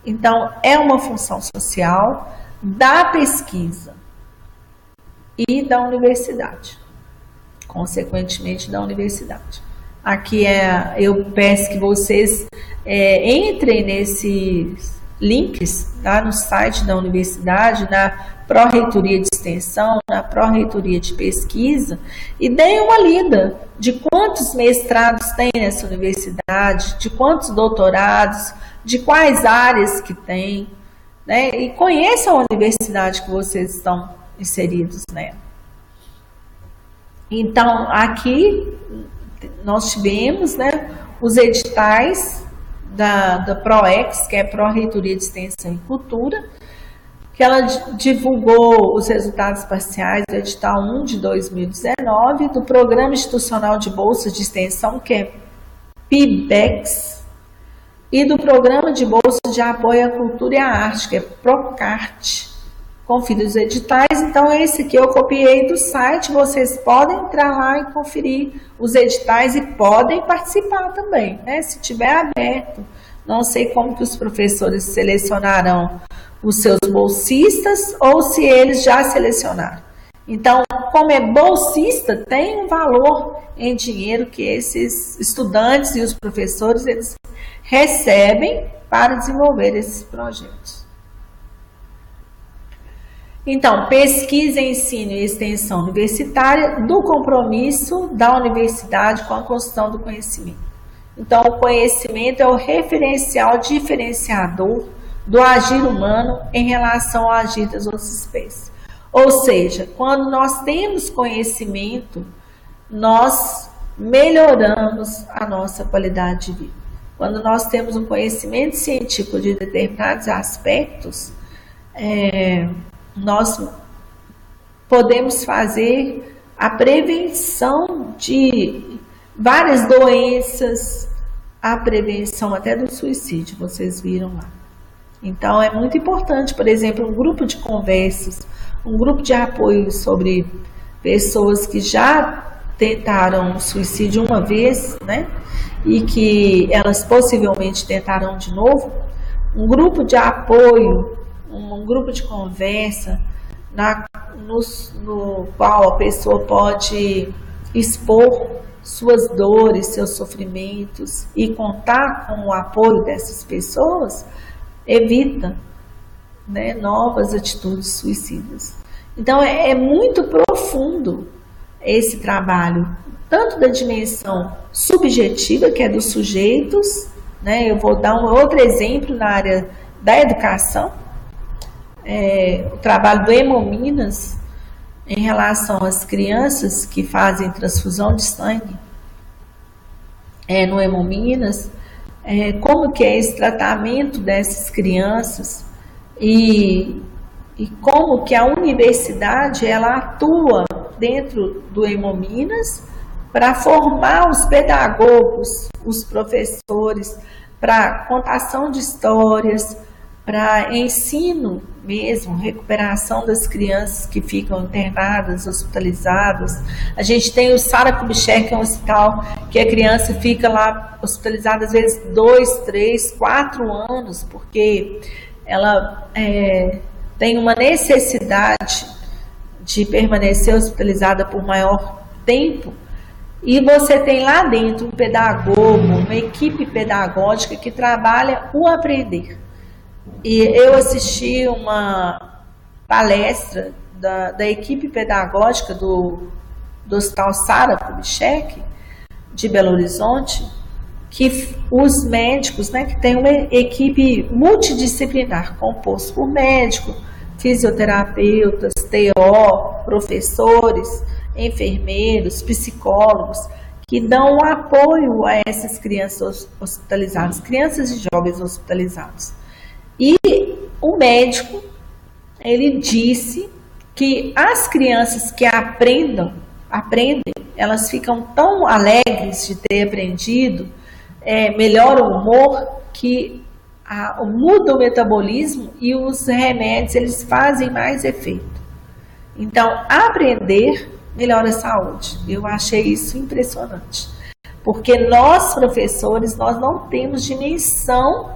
Então, é uma função social da pesquisa e da universidade, consequentemente da universidade. Aqui eu peço que vocês entrem nesses links lá no site da universidade, na Pró-Reitoria de Extensão, na Pró-Reitoria de Pesquisa, e deem uma lida de quantos mestrados tem nessa universidade, de quantos doutorados, de quais áreas que tem, né? E conheçam a universidade que vocês estão inseridos nela. Então, aqui nós tivemos, né, os editais da PROEX, que é Pró-Reitoria de Extensão e Cultura, que ela divulgou os resultados parciais do edital 1 de 2019, do Programa Institucional de Bolsas de Extensão, que é PIBEX, e do Programa de Bolsas de Apoio à Cultura e à Arte, que é PROCART. Confira os editais. Então, esse aqui eu copiei do site, vocês podem entrar lá e conferir os editais e podem participar também, né? Se tiver aberto, não sei como que os professores selecionarão os seus bolsistas ou se eles já selecionaram. Então, como é bolsista, tem um valor em dinheiro que esses estudantes e os professores eles recebem para desenvolver esses projetos. Então, pesquisa, ensino e extensão universitária do compromisso da universidade com a construção do conhecimento. Então, o conhecimento é o referencial diferenciador do agir humano em relação ao agir das outras espécies. Ou seja, quando nós temos conhecimento, nós melhoramos a nossa qualidade de vida. Quando nós temos um conhecimento científico de determinados aspectos, nós podemos fazer a prevenção de várias doenças, a prevenção até do suicídio, vocês viram lá. Então, é muito importante, por exemplo, um grupo de conversas, um grupo de apoio sobre pessoas que já tentaram suicídio uma vez, né? E que elas possivelmente tentarão de novo. Um grupo de apoio, um grupo de conversa no qual a pessoa pode expor suas dores, seus sofrimentos e contar com o apoio dessas pessoas, evita, né, novas atitudes suicidas. Então, é muito profundo esse trabalho, tanto da dimensão subjetiva, que é dos sujeitos, né? Eu vou dar um outro exemplo na área da educação, o trabalho do Hemominas em relação às crianças que fazem transfusão de sangue no Hemominas, como que é esse tratamento dessas crianças e como que a universidade ela atua dentro do Hemominas para formar os pedagogos, os professores, para contação de histórias, para ensino mesmo, recuperação das crianças que ficam internadas, hospitalizadas. A gente tem o Sara Kubitschek, que é um hospital que a criança fica lá hospitalizada às vezes 2, 3, 4 anos, porque ela tem uma necessidade de permanecer hospitalizada por maior tempo. E você tem lá dentro um pedagogo, uma equipe pedagógica que trabalha o aprender. E eu assisti uma palestra da equipe pedagógica do Hospital Sara Kubitschek, de Belo Horizonte, que os médicos, né, que tem uma equipe multidisciplinar, composta por médico, fisioterapeutas, TO, professores, enfermeiros, psicólogos, que dão apoio a essas crianças hospitalizadas, crianças e jovens hospitalizados. E o médico, ele disse que as crianças que aprendem, elas ficam tão alegres de ter aprendido, melhora o humor, que muda o metabolismo e os remédios eles fazem mais efeito. Então, aprender melhora a saúde. Eu achei isso impressionante, porque nós, professores, nós não temos dimensão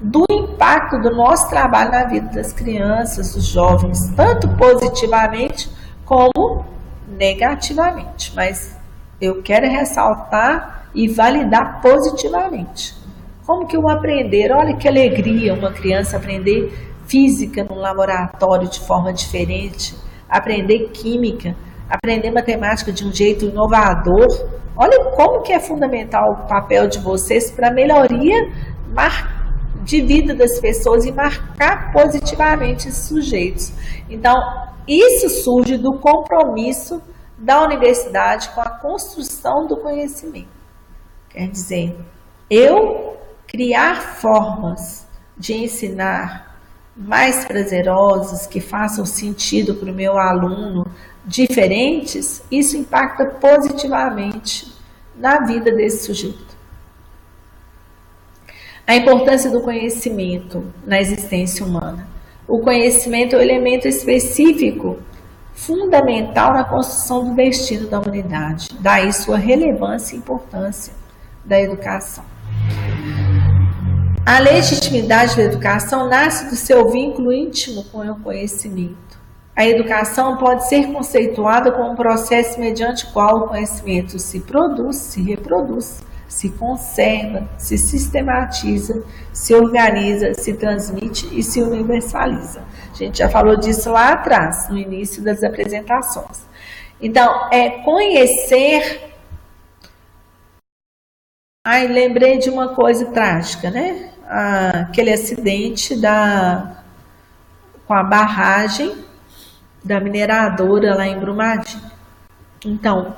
do impacto do nosso trabalho na vida das crianças, dos jovens, tanto positivamente como negativamente. Mas eu quero ressaltar e validar positivamente. Como que o aprender, olha que alegria uma criança aprender física no laboratório de forma diferente, aprender química, aprender matemática de um jeito inovador. Olha como que é fundamental o papel de vocês para a melhoria de vida das pessoas e marcar positivamente esses sujeitos. Então, isso surge do compromisso da universidade com a construção do conhecimento. Quer dizer, eu criar formas de ensinar mais prazerosos, que façam sentido para o meu aluno, diferentes, isso impacta positivamente na vida desse sujeito. A importância do conhecimento na existência humana. O conhecimento é um elemento específico, fundamental na construção do destino da humanidade. Daí sua relevância e importância da educação. A legitimidade da educação nasce do seu vínculo íntimo com o conhecimento. A educação pode ser conceituada como um processo mediante o qual o conhecimento se produz, se reproduz, se conserva, se sistematiza, se organiza, se transmite e se universaliza. A gente já falou disso lá atrás, no início das apresentações. Então, é conhecer... Ai, lembrei de uma coisa trágica, né? Aquele acidente com a barragem da mineradora lá em Brumadinho. Então,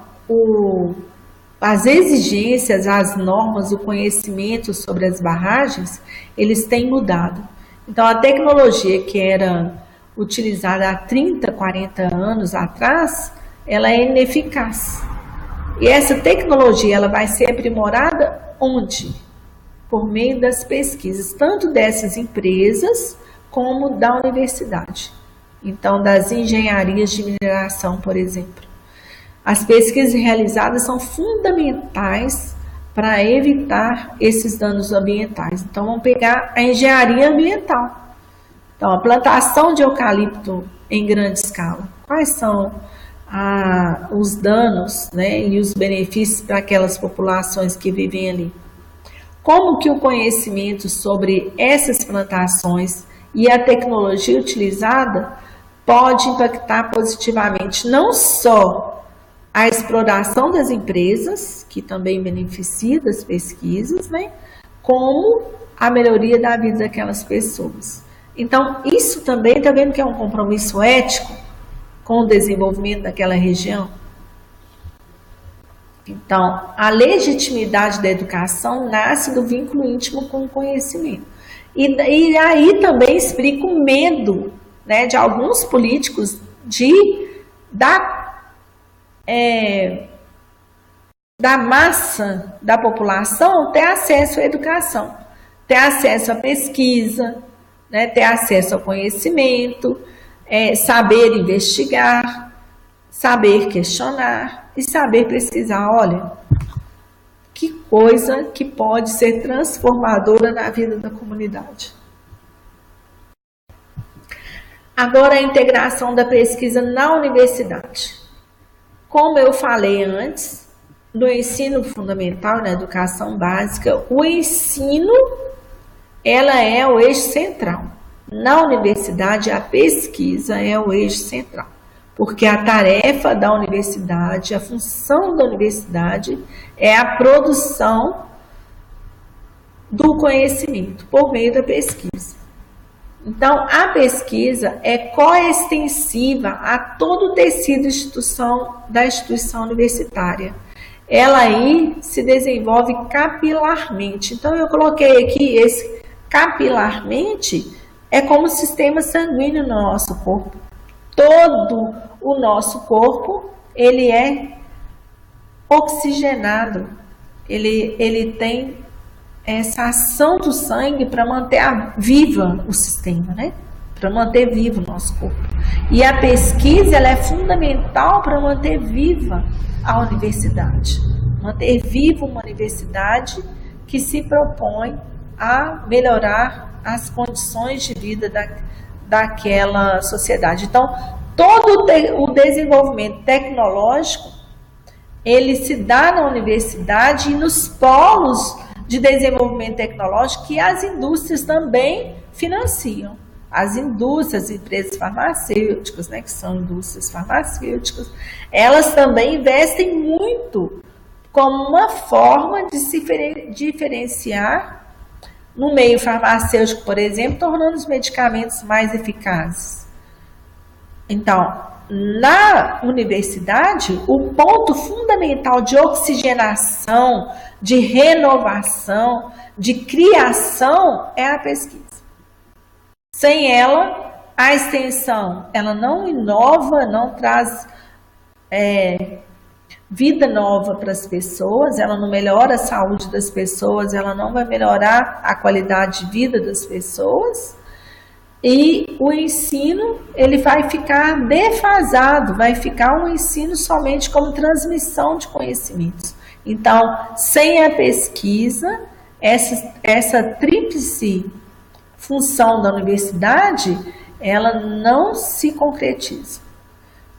as exigências, as normas, o conhecimento sobre as barragens, eles têm mudado. Então, a tecnologia que era utilizada há 30, 40 anos atrás, ela é ineficaz. E essa tecnologia, ela vai ser aprimorada onde? Por meio das pesquisas, tanto dessas empresas, como da universidade. Então, das engenharias de mineração, por exemplo. As pesquisas realizadas são fundamentais para evitar esses danos ambientais. Então, vamos pegar a engenharia ambiental. Então, a plantação de eucalipto em grande escala. Quais são os danos, né, e os benefícios para aquelas populações que vivem ali? Como que o conhecimento sobre essas plantações e a tecnologia utilizada pode impactar positivamente não só a exploração das empresas, que também beneficia das pesquisas, né, como a melhoria da vida daquelas pessoas. Então, isso também, está vendo que é um compromisso ético com o desenvolvimento daquela região? Então, a legitimidade da educação nasce do vínculo íntimo com o conhecimento. E aí também explica o medo, né, de alguns políticos da massa da população ter acesso à educação, ter acesso à pesquisa, né, ter acesso ao conhecimento, saber investigar, saber questionar e saber pesquisar. Olha, que coisa que pode ser transformadora na vida da comunidade. Agora, a integração da pesquisa na universidade. Como eu falei antes, no ensino fundamental, na educação básica, o ensino, ela é o eixo central. Na universidade, a pesquisa é o eixo central, porque a tarefa da universidade, a função da universidade é a produção do conhecimento por meio da pesquisa. Então, a pesquisa é coextensiva a todo o tecido da instituição universitária. Ela aí se desenvolve capilarmente. Então, eu coloquei aqui esse capilarmente, é como o sistema sanguíneo no nosso corpo. Todo o nosso corpo, ele é oxigenado. Ele tem essa ação do sangue para manter viva o sistema, né? Para manter vivo o nosso corpo. E a pesquisa, ela é fundamental para manter viva a universidade. Manter viva uma universidade que se propõe a melhorar as condições de vida daquela sociedade. Então, todo o desenvolvimento tecnológico, ele se dá na universidade e nos polos de desenvolvimento tecnológico que as indústrias também financiam. As indústrias, as empresas farmacêuticas, né, que são indústrias farmacêuticas, elas também investem muito como uma forma de se diferenciar no meio farmacêutico, por exemplo, tornando os medicamentos mais eficazes. Então, na universidade, o ponto fundamental de oxigenação, de renovação, de criação é a pesquisa. Sem ela, a extensão, ela não inova, não traz vida nova para as pessoas, ela não melhora a saúde das pessoas, ela não vai melhorar a qualidade de vida das pessoas. E o ensino, ele vai ficar defasado, vai ficar um ensino somente como transmissão de conhecimentos. Então, sem a pesquisa, essa tríplice função da universidade, ela não se concretiza.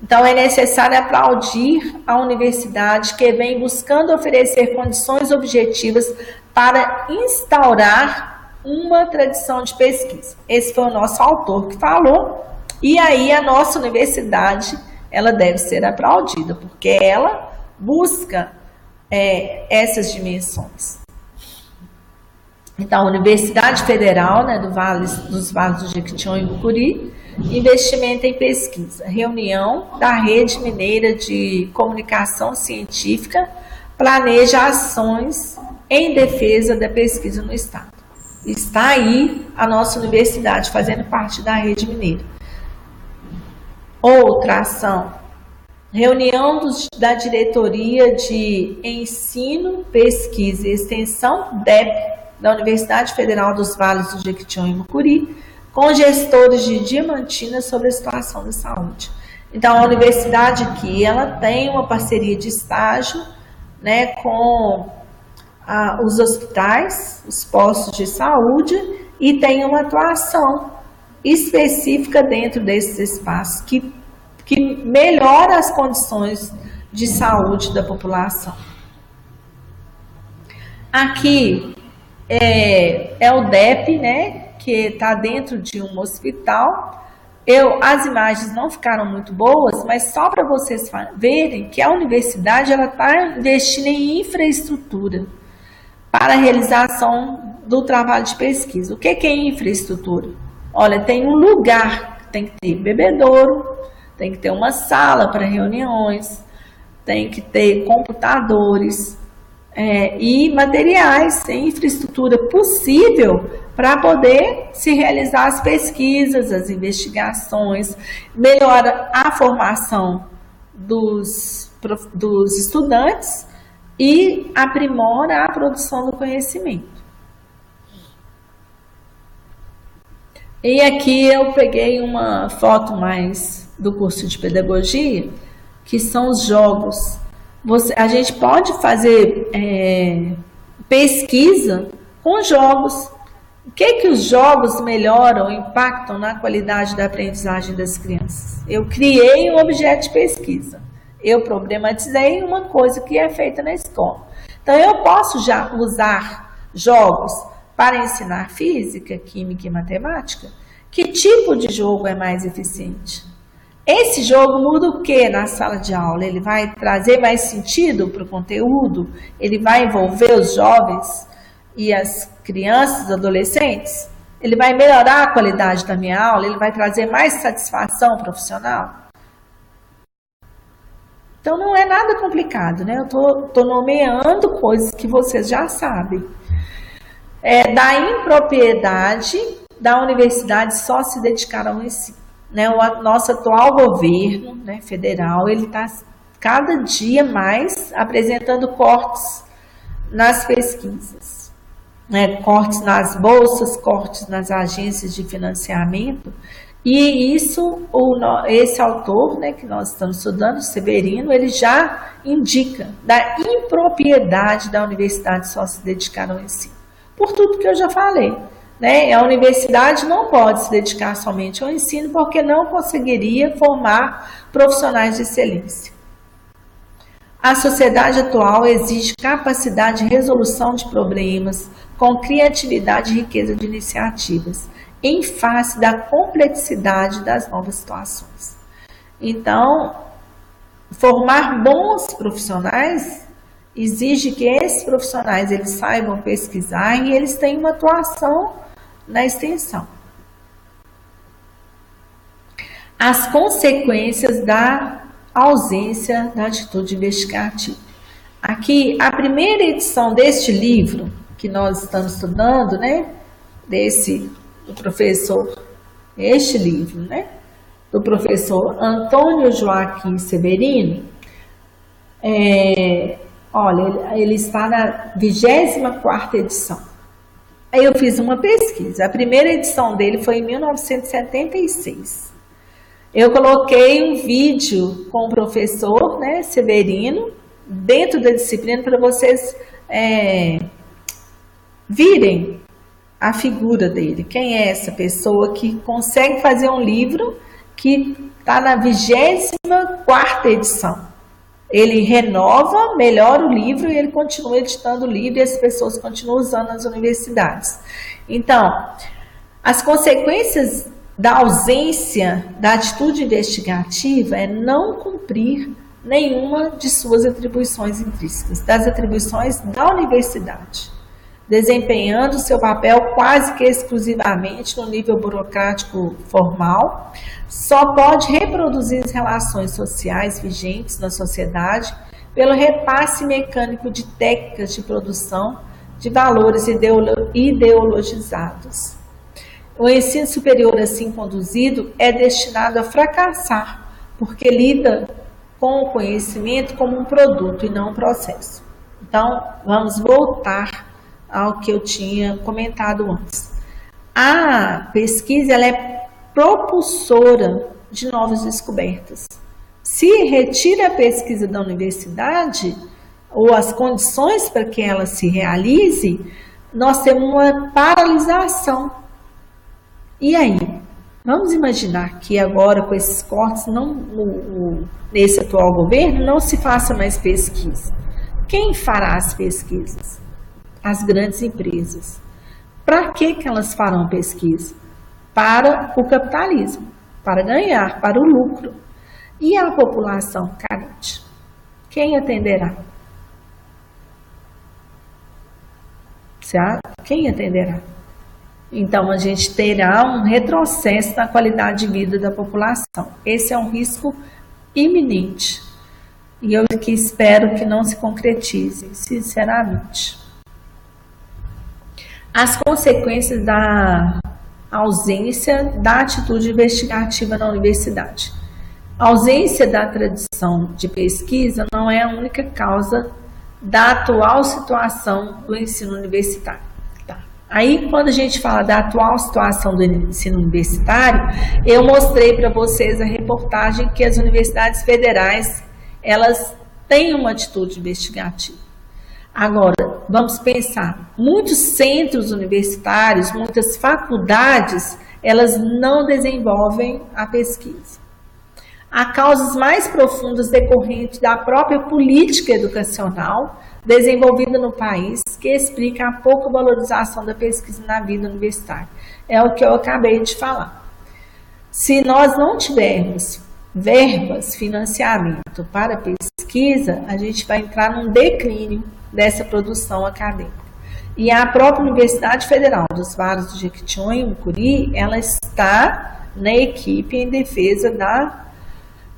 Então, é necessário aplaudir a universidade que vem buscando oferecer condições objetivas para instaurar uma tradição de pesquisa. Esse foi o nosso autor que falou, e aí a nossa universidade, ela deve ser aplaudida, porque ela busca essas dimensões. Então, a Universidade Federal, né, dos Vales do Jequitinhonha e Mucuri, investimento em pesquisa, reunião da Rede Mineira de Comunicação Científica, planeja ações em defesa da pesquisa no Estado. Está aí a nossa universidade, fazendo parte da Rede Mineira. Outra ação, reunião da Diretoria de Ensino, Pesquisa e Extensão, DEP, da Universidade Federal dos Vales do Jequitinhonha e Mucuri, com gestores de Diamantina sobre a situação da saúde. Então, a universidade aqui, ela tem uma parceria de estágio, né, com os hospitais, os postos de saúde, e tem uma atuação específica dentro desses espaços que melhora as condições de saúde da população. Aqui é o DEP, né, que está dentro de um hospital. As imagens não ficaram muito boas, mas só para vocês verem que a universidade está investindo em infraestrutura para a realização do trabalho de pesquisa. O que é infraestrutura? Olha, tem um lugar, tem que ter bebedouro, tem que ter uma sala para reuniões, tem que ter computadores e materiais, infraestrutura possível para poder se realizar as pesquisas, as investigações, melhora a formação dos estudantes e aprimora a produção do conhecimento. E aqui eu peguei uma foto mais do curso de pedagogia, que são os jogos. A gente pode fazer pesquisa com jogos. O que os jogos melhoram, impactam na qualidade da aprendizagem das crianças? Eu criei um objeto de pesquisa. Eu problematizei uma coisa que é feita na escola. Então, eu posso já usar jogos para ensinar física, química e matemática? Que tipo de jogo é mais eficiente? Esse jogo muda o que na sala de aula? Ele vai trazer mais sentido para o conteúdo? Ele vai envolver os jovens e as crianças, adolescentes? Ele vai melhorar a qualidade da minha aula? Ele vai trazer mais satisfação profissional? Então, não é nada complicado, né? Eu estou nomeando coisas que vocês já sabem. Da impropriedade da universidade só se dedicar ao ensino. Né? O nosso atual governo, né, federal, ele está cada dia mais apresentando cortes nas pesquisas. Né? Cortes nas bolsas, cortes nas agências de financiamento. E isso, esse autor, né, que nós estamos estudando, Severino, ele já indica da impropriedade da universidade só se dedicar ao ensino. Por tudo que eu já falei. Né? A universidade não pode se dedicar somente ao ensino porque não conseguiria formar profissionais de excelência. A sociedade atual exige capacidade de resolução de problemas com criatividade e riqueza de iniciativas, em face da complexidade das novas situações. Então, formar bons profissionais exige que esses profissionais eles saibam pesquisar e eles tenham uma atuação na extensão. As consequências da ausência da atitude investigativa. Aqui, a primeira edição deste livro que nós estamos estudando, né, do professor este livro, né, do professor Antônio Joaquim Severino, olha, ele está na 24ª edição. Aí eu fiz uma pesquisa, a primeira edição dele foi em 1976. Eu coloquei um vídeo com o professor, né, Severino, dentro da disciplina, para vocês virem a figura dele. Quem é essa pessoa que consegue fazer um livro que está na 24ª edição? Ele renova, melhora o livro e ele continua editando o livro e as pessoas continuam usando nas universidades. Então, as consequências da ausência da atitude investigativa é não cumprir nenhuma de suas atribuições intrínsecas, das atribuições da universidade, desempenhando seu papel quase que exclusivamente no nível burocrático formal, só pode reproduzir as relações sociais vigentes na sociedade pelo repasse mecânico de técnicas de produção de valores ideologizados. O ensino superior assim conduzido é destinado a fracassar, porque lida com o conhecimento como um produto e não um processo. Então, vamos voltar ao que eu tinha comentado antes. A pesquisa ela é propulsora de novas descobertas. Se retira a pesquisa da universidade, ou as condições para que ela se realize, nós temos uma paralisação. E aí? Vamos imaginar que agora, com esses cortes, nesse atual governo, não se faça mais pesquisa. Quem fará as pesquisas? As grandes empresas. Para que elas farão pesquisa? Para o capitalismo, para ganhar, para o lucro. E a população carente? Quem atenderá? Quem atenderá? Então, a gente terá um retrocesso na qualidade de vida da população. Esse é um risco iminente. E eu que espero que não se concretize, sinceramente. As consequências da ausência da atitude investigativa na universidade. A ausência da tradição de pesquisa não é a única causa da atual situação do ensino universitário. Tá. Aí, quando a gente fala da atual situação do ensino universitário, eu mostrei para vocês a reportagem que as universidades federais, elas têm uma atitude investigativa. Agora, vamos pensar, muitos centros universitários, muitas faculdades, elas não desenvolvem a pesquisa. Há causas mais profundas decorrentes da própria política educacional desenvolvida no país que explica a pouca valorização da pesquisa na vida universitária. É o que eu acabei de falar. Se nós não tivermos verbas, financiamento para pesquisa, a gente vai entrar num declínio dessa produção acadêmica. E a própria Universidade Federal dos Vales do Jequitinhonha e Mucuri, ela está na equipe em defesa da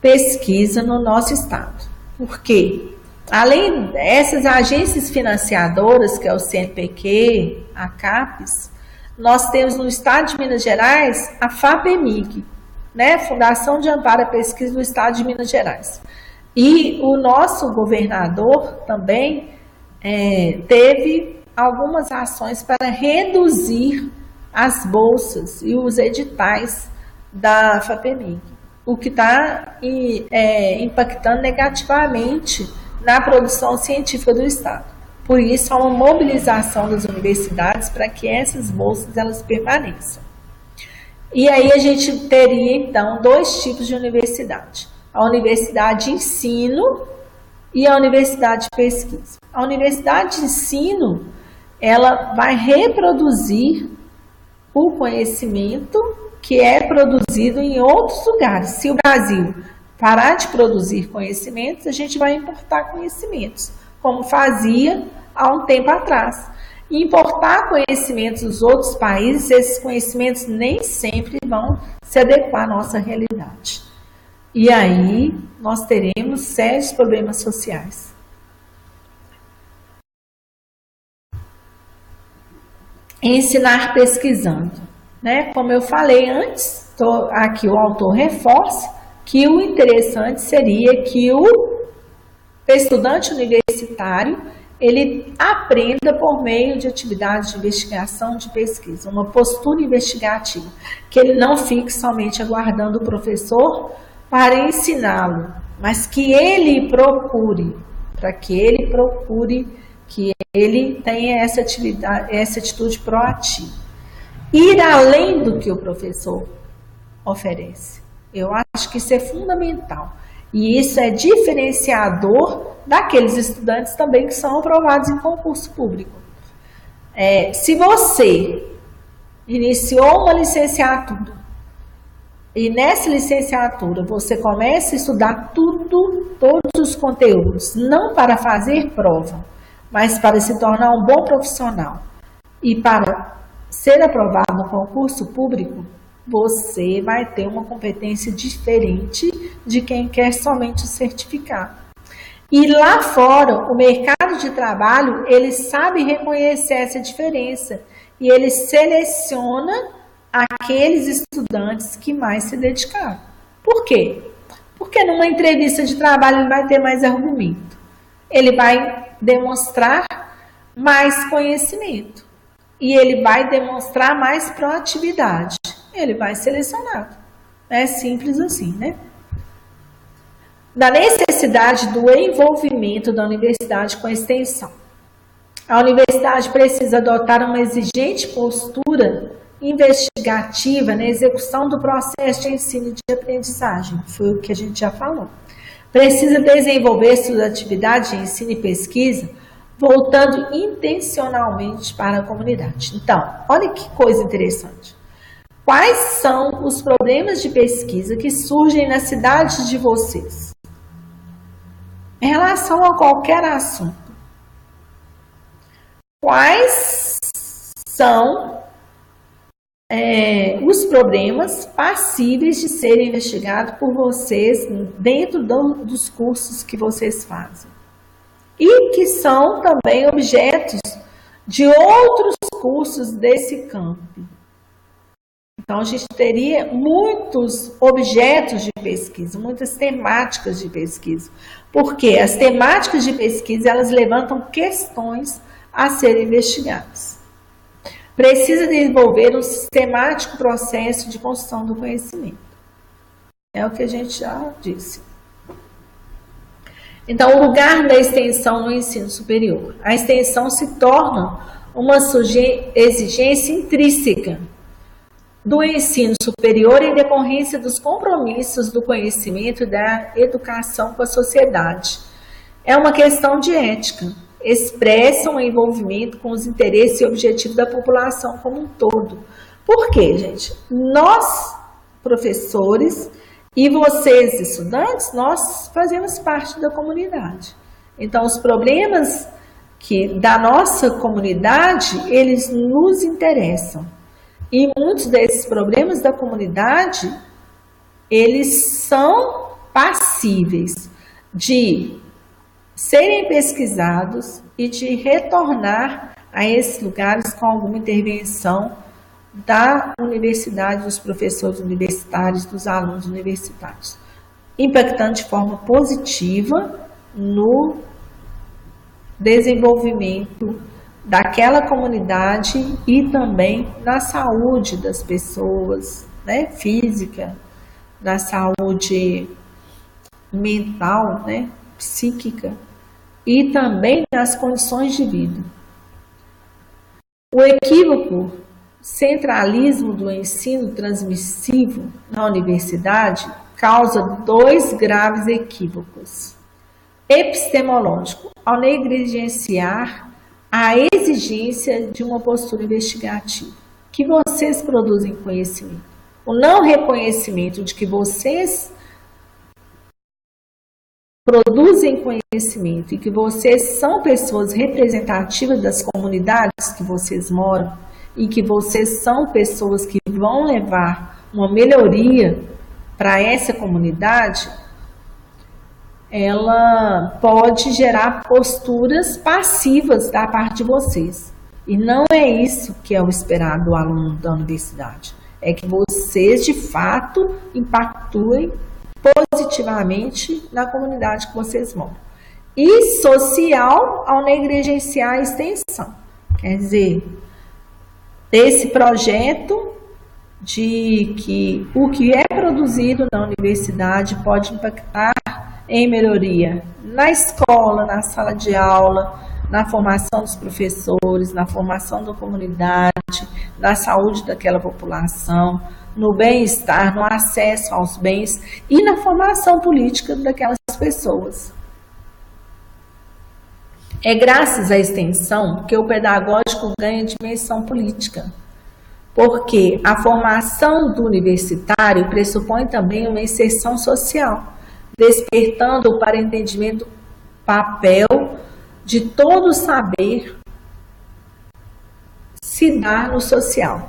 pesquisa no nosso estado. Por quê? Além dessas agências financiadoras, que é o CNPq, a CAPES, nós temos no estado de Minas Gerais a FAPEMIG, né? Fundação de Amparo à Pesquisa do Estado de Minas Gerais. E o nosso governador também teve algumas ações para reduzir as bolsas e os editais da FAPEMIG, o que está impactando negativamente na produção científica do Estado. Por isso, há uma mobilização das universidades para que essas bolsas elas permaneçam. E aí a gente teria, então, dois tipos de universidade. A universidade de ensino e a universidade de pesquisa. A universidade de ensino, ela vai reproduzir o conhecimento que é produzido em outros lugares. Se o Brasil parar de produzir conhecimentos, a gente vai importar conhecimentos, como fazia há um tempo atrás. E importar conhecimentos dos outros países, esses conhecimentos nem sempre vão se adequar à nossa realidade. E aí nós teremos sérios problemas sociais. Ensinar pesquisando. né? Como eu falei antes, aqui o autor reforça que o interessante seria que o estudante universitário ele aprenda por meio de atividades de investigação, de pesquisa, uma postura investigativa, que ele não fique somente aguardando o professor para ensiná-lo, mas que ele procure, para que ele procure, que ele tenha essa atividade, essa atitude proativa. Ir além do que o professor oferece. Eu acho que isso é fundamental. E isso é diferenciador daqueles estudantes também que são aprovados em concurso público. Se você iniciou uma licenciatura e nessa licenciatura você começa a estudar todos os conteúdos, não para fazer prova, mas para se tornar um bom profissional e para ser aprovado no concurso público, você vai ter uma competência diferente de quem quer somente o certificado. E lá fora, o mercado de trabalho, ele sabe reconhecer essa diferença e ele seleciona aqueles estudantes que mais se dedicaram. Por quê? Porque numa entrevista de trabalho ele vai ter mais argumento, ele vai demonstrar mais conhecimento e ele vai demonstrar mais proatividade. Ele vai selecionado. É simples assim, né? Da necessidade do envolvimento da universidade com a extensão. A universidade precisa adotar uma exigente postura investigativa na execução do processo de ensino e de aprendizagem. Foi o que a gente já falou. Precisa desenvolver suas atividades de ensino e pesquisa voltando intencionalmente para a comunidade. Então, olha que coisa interessante. Quais são os problemas de pesquisa que surgem na cidade de vocês? Em relação a qualquer assunto. Quais são os problemas passíveis de serem investigados por vocês dentro dos cursos que vocês fazem? E que são também objetos de outros cursos desse campo. Então, a gente teria muitos objetos de pesquisa, muitas temáticas de pesquisa. Porque as temáticas de pesquisa, elas levantam questões a serem investigadas. Precisa desenvolver um sistemático processo de construção do conhecimento. É o que a gente já disse. Então, o lugar da extensão no ensino superior. A extensão se torna uma exigência intrínseca do ensino superior em decorrência dos compromissos do conhecimento e da educação com a sociedade. É uma questão de ética, expressa um envolvimento com os interesses e objetivos da população como um todo. Por quê, gente? Nós, professores, e vocês, estudantes, nós fazemos parte da comunidade. Então, os problemas da nossa comunidade, eles nos interessam. E muitos desses problemas da comunidade, eles são passíveis de serem pesquisados e de retornar a esses lugares com alguma intervenção da universidade, dos professores universitários, dos alunos universitários, impactando de forma positiva no desenvolvimento daquela comunidade e também na saúde das pessoas, né, física, na saúde mental, né, psíquica e também nas condições de vida. O equívoco centralismo do ensino transmissivo na universidade causa dois graves equívocos. Epistemológico, ao negligenciar a exigência de uma postura investigativa, que vocês produzem conhecimento. O não reconhecimento de que vocês produzem conhecimento e que vocês são pessoas representativas das comunidades que vocês moram e que vocês são pessoas que vão levar uma melhoria para essa comunidade, ela pode gerar posturas passivas da parte de vocês. E não é isso que é o esperado do aluno da universidade. É que vocês, de fato, impactuem positivamente na comunidade que vocês moram. E social, ao negligenciar a extensão. Quer dizer, esse projeto de que o que é produzido na universidade pode impactar em melhoria na escola, na sala de aula, na formação dos professores, na formação da comunidade, na saúde daquela população, no bem-estar, no acesso aos bens e na formação política daquelas pessoas. É graças à extensão que o pedagógico ganha dimensão política, porque a formação do universitário pressupõe também uma inserção social, despertando para entendimento do papel de todo saber se dar no social.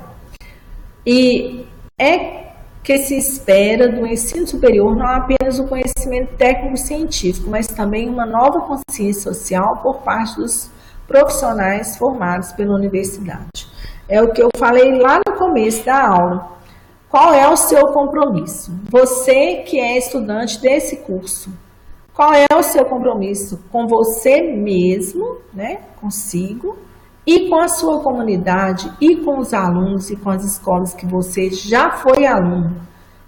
E é que se espera do ensino superior não apenas o conhecimento técnico-científico, mas também uma nova consciência social por parte dos profissionais formados pela universidade. É o que eu falei lá no começo da aula. Qual é o seu compromisso? Você que é estudante desse curso, qual é o seu compromisso com você mesmo, né, consigo, e com a sua comunidade, e com os alunos, e com as escolas que você já foi aluno,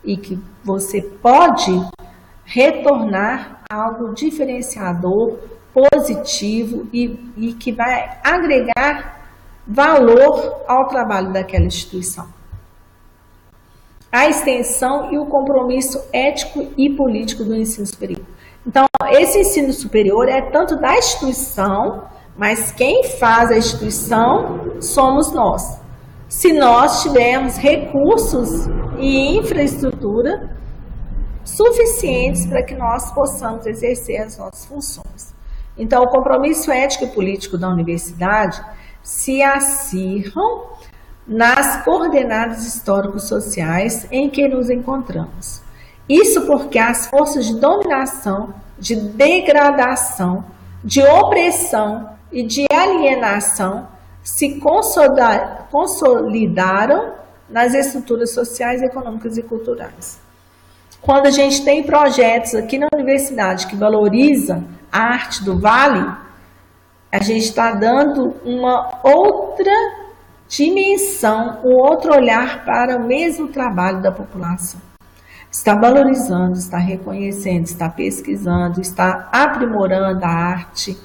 e que você pode retornar algo diferenciador, positivo, e que vai agregar valor ao trabalho daquela instituição. A extensão e o compromisso ético e político do ensino superior. Então, esse ensino superior é tanto da instituição, mas quem faz a instituição somos nós. Se nós tivermos recursos e infraestrutura suficientes para que nós possamos exercer as nossas funções. Então, o compromisso ético e político da universidade se acirram nas coordenadas históricos-sociais em que nos encontramos. Isso porque as forças de dominação, de degradação, de opressão e de alienação se consolidaram nas estruturas sociais, econômicas e culturais. Quando a gente tem projetos aqui na universidade que valorizam a arte do Vale, a gente está dando uma outra dimensão, um outro olhar para o mesmo trabalho da população. Está valorizando, está reconhecendo, está pesquisando, está aprimorando a arte,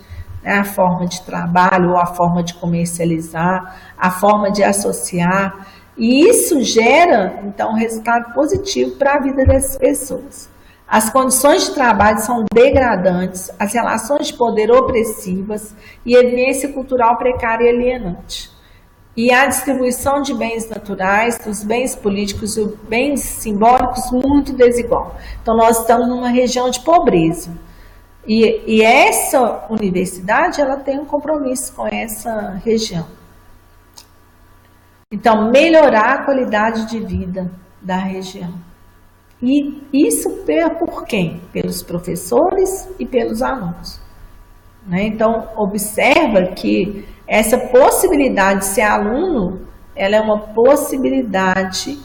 né, a forma de trabalho, ou a forma de comercializar, a forma de associar. E isso gera, então, um resultado positivo para a vida dessas pessoas. As condições de trabalho são degradantes, as relações de poder opressivas e a evidência cultural precária e alienante. E a distribuição de bens naturais, dos bens políticos e bens simbólicos muito desigual. Então, nós estamos numa região de pobreza. E essa universidade, ela tem um compromisso com essa região. Então, melhorar a qualidade de vida da região. E isso por quem? Pelos professores e pelos alunos. Né? Então, observa que essa possibilidade de ser aluno, ela é uma possibilidade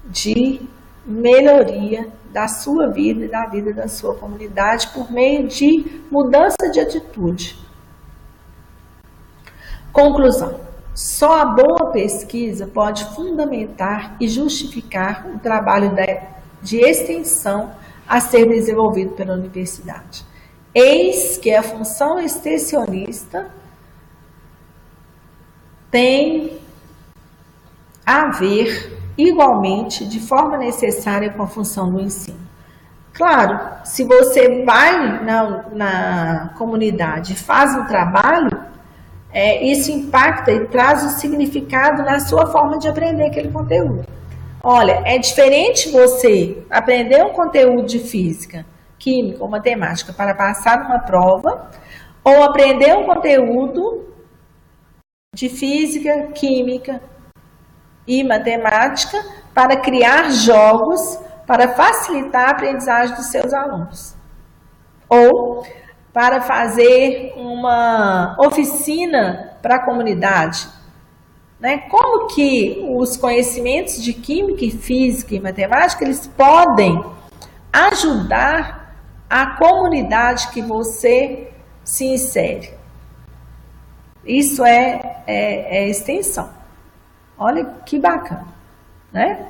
de melhoria da sua vida e da vida da sua comunidade por meio de mudança de atitude. Conclusão. Só a boa pesquisa pode fundamentar e justificar o trabalho de extensão a ser desenvolvido pela universidade. Eis que a função extensionista tem a ver igualmente, de forma necessária, com a função do ensino. Claro, se você vai na comunidade e faz um trabalho, isso impacta e traz um significado na sua forma de aprender aquele conteúdo. Olha, é diferente você aprender um conteúdo de física, química ou matemática para passar numa prova, ou aprender um conteúdo de física, química e matemática para criar jogos para facilitar a aprendizagem dos seus alunos. Ou para fazer uma oficina para a comunidade, né? Como que os conhecimentos de química e física e matemática, eles podem ajudar a comunidade que você se insere. Isso é extensão. Olha que bacana, né?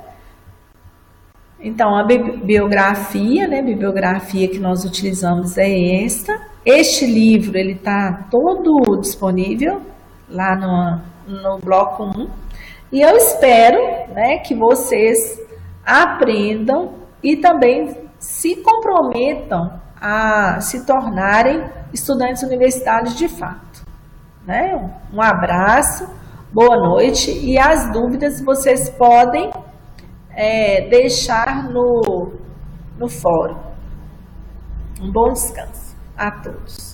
Então, a bibliografia, né? A bibliografia que nós utilizamos é esta. Este livro, ele está todo disponível lá no bloco 1. E eu espero, né, que vocês aprendam e também se comprometam a se tornarem estudantes universitários de fato, né? Um abraço, boa noite, e as dúvidas vocês podem deixar no fórum. Um bom descanso a todos.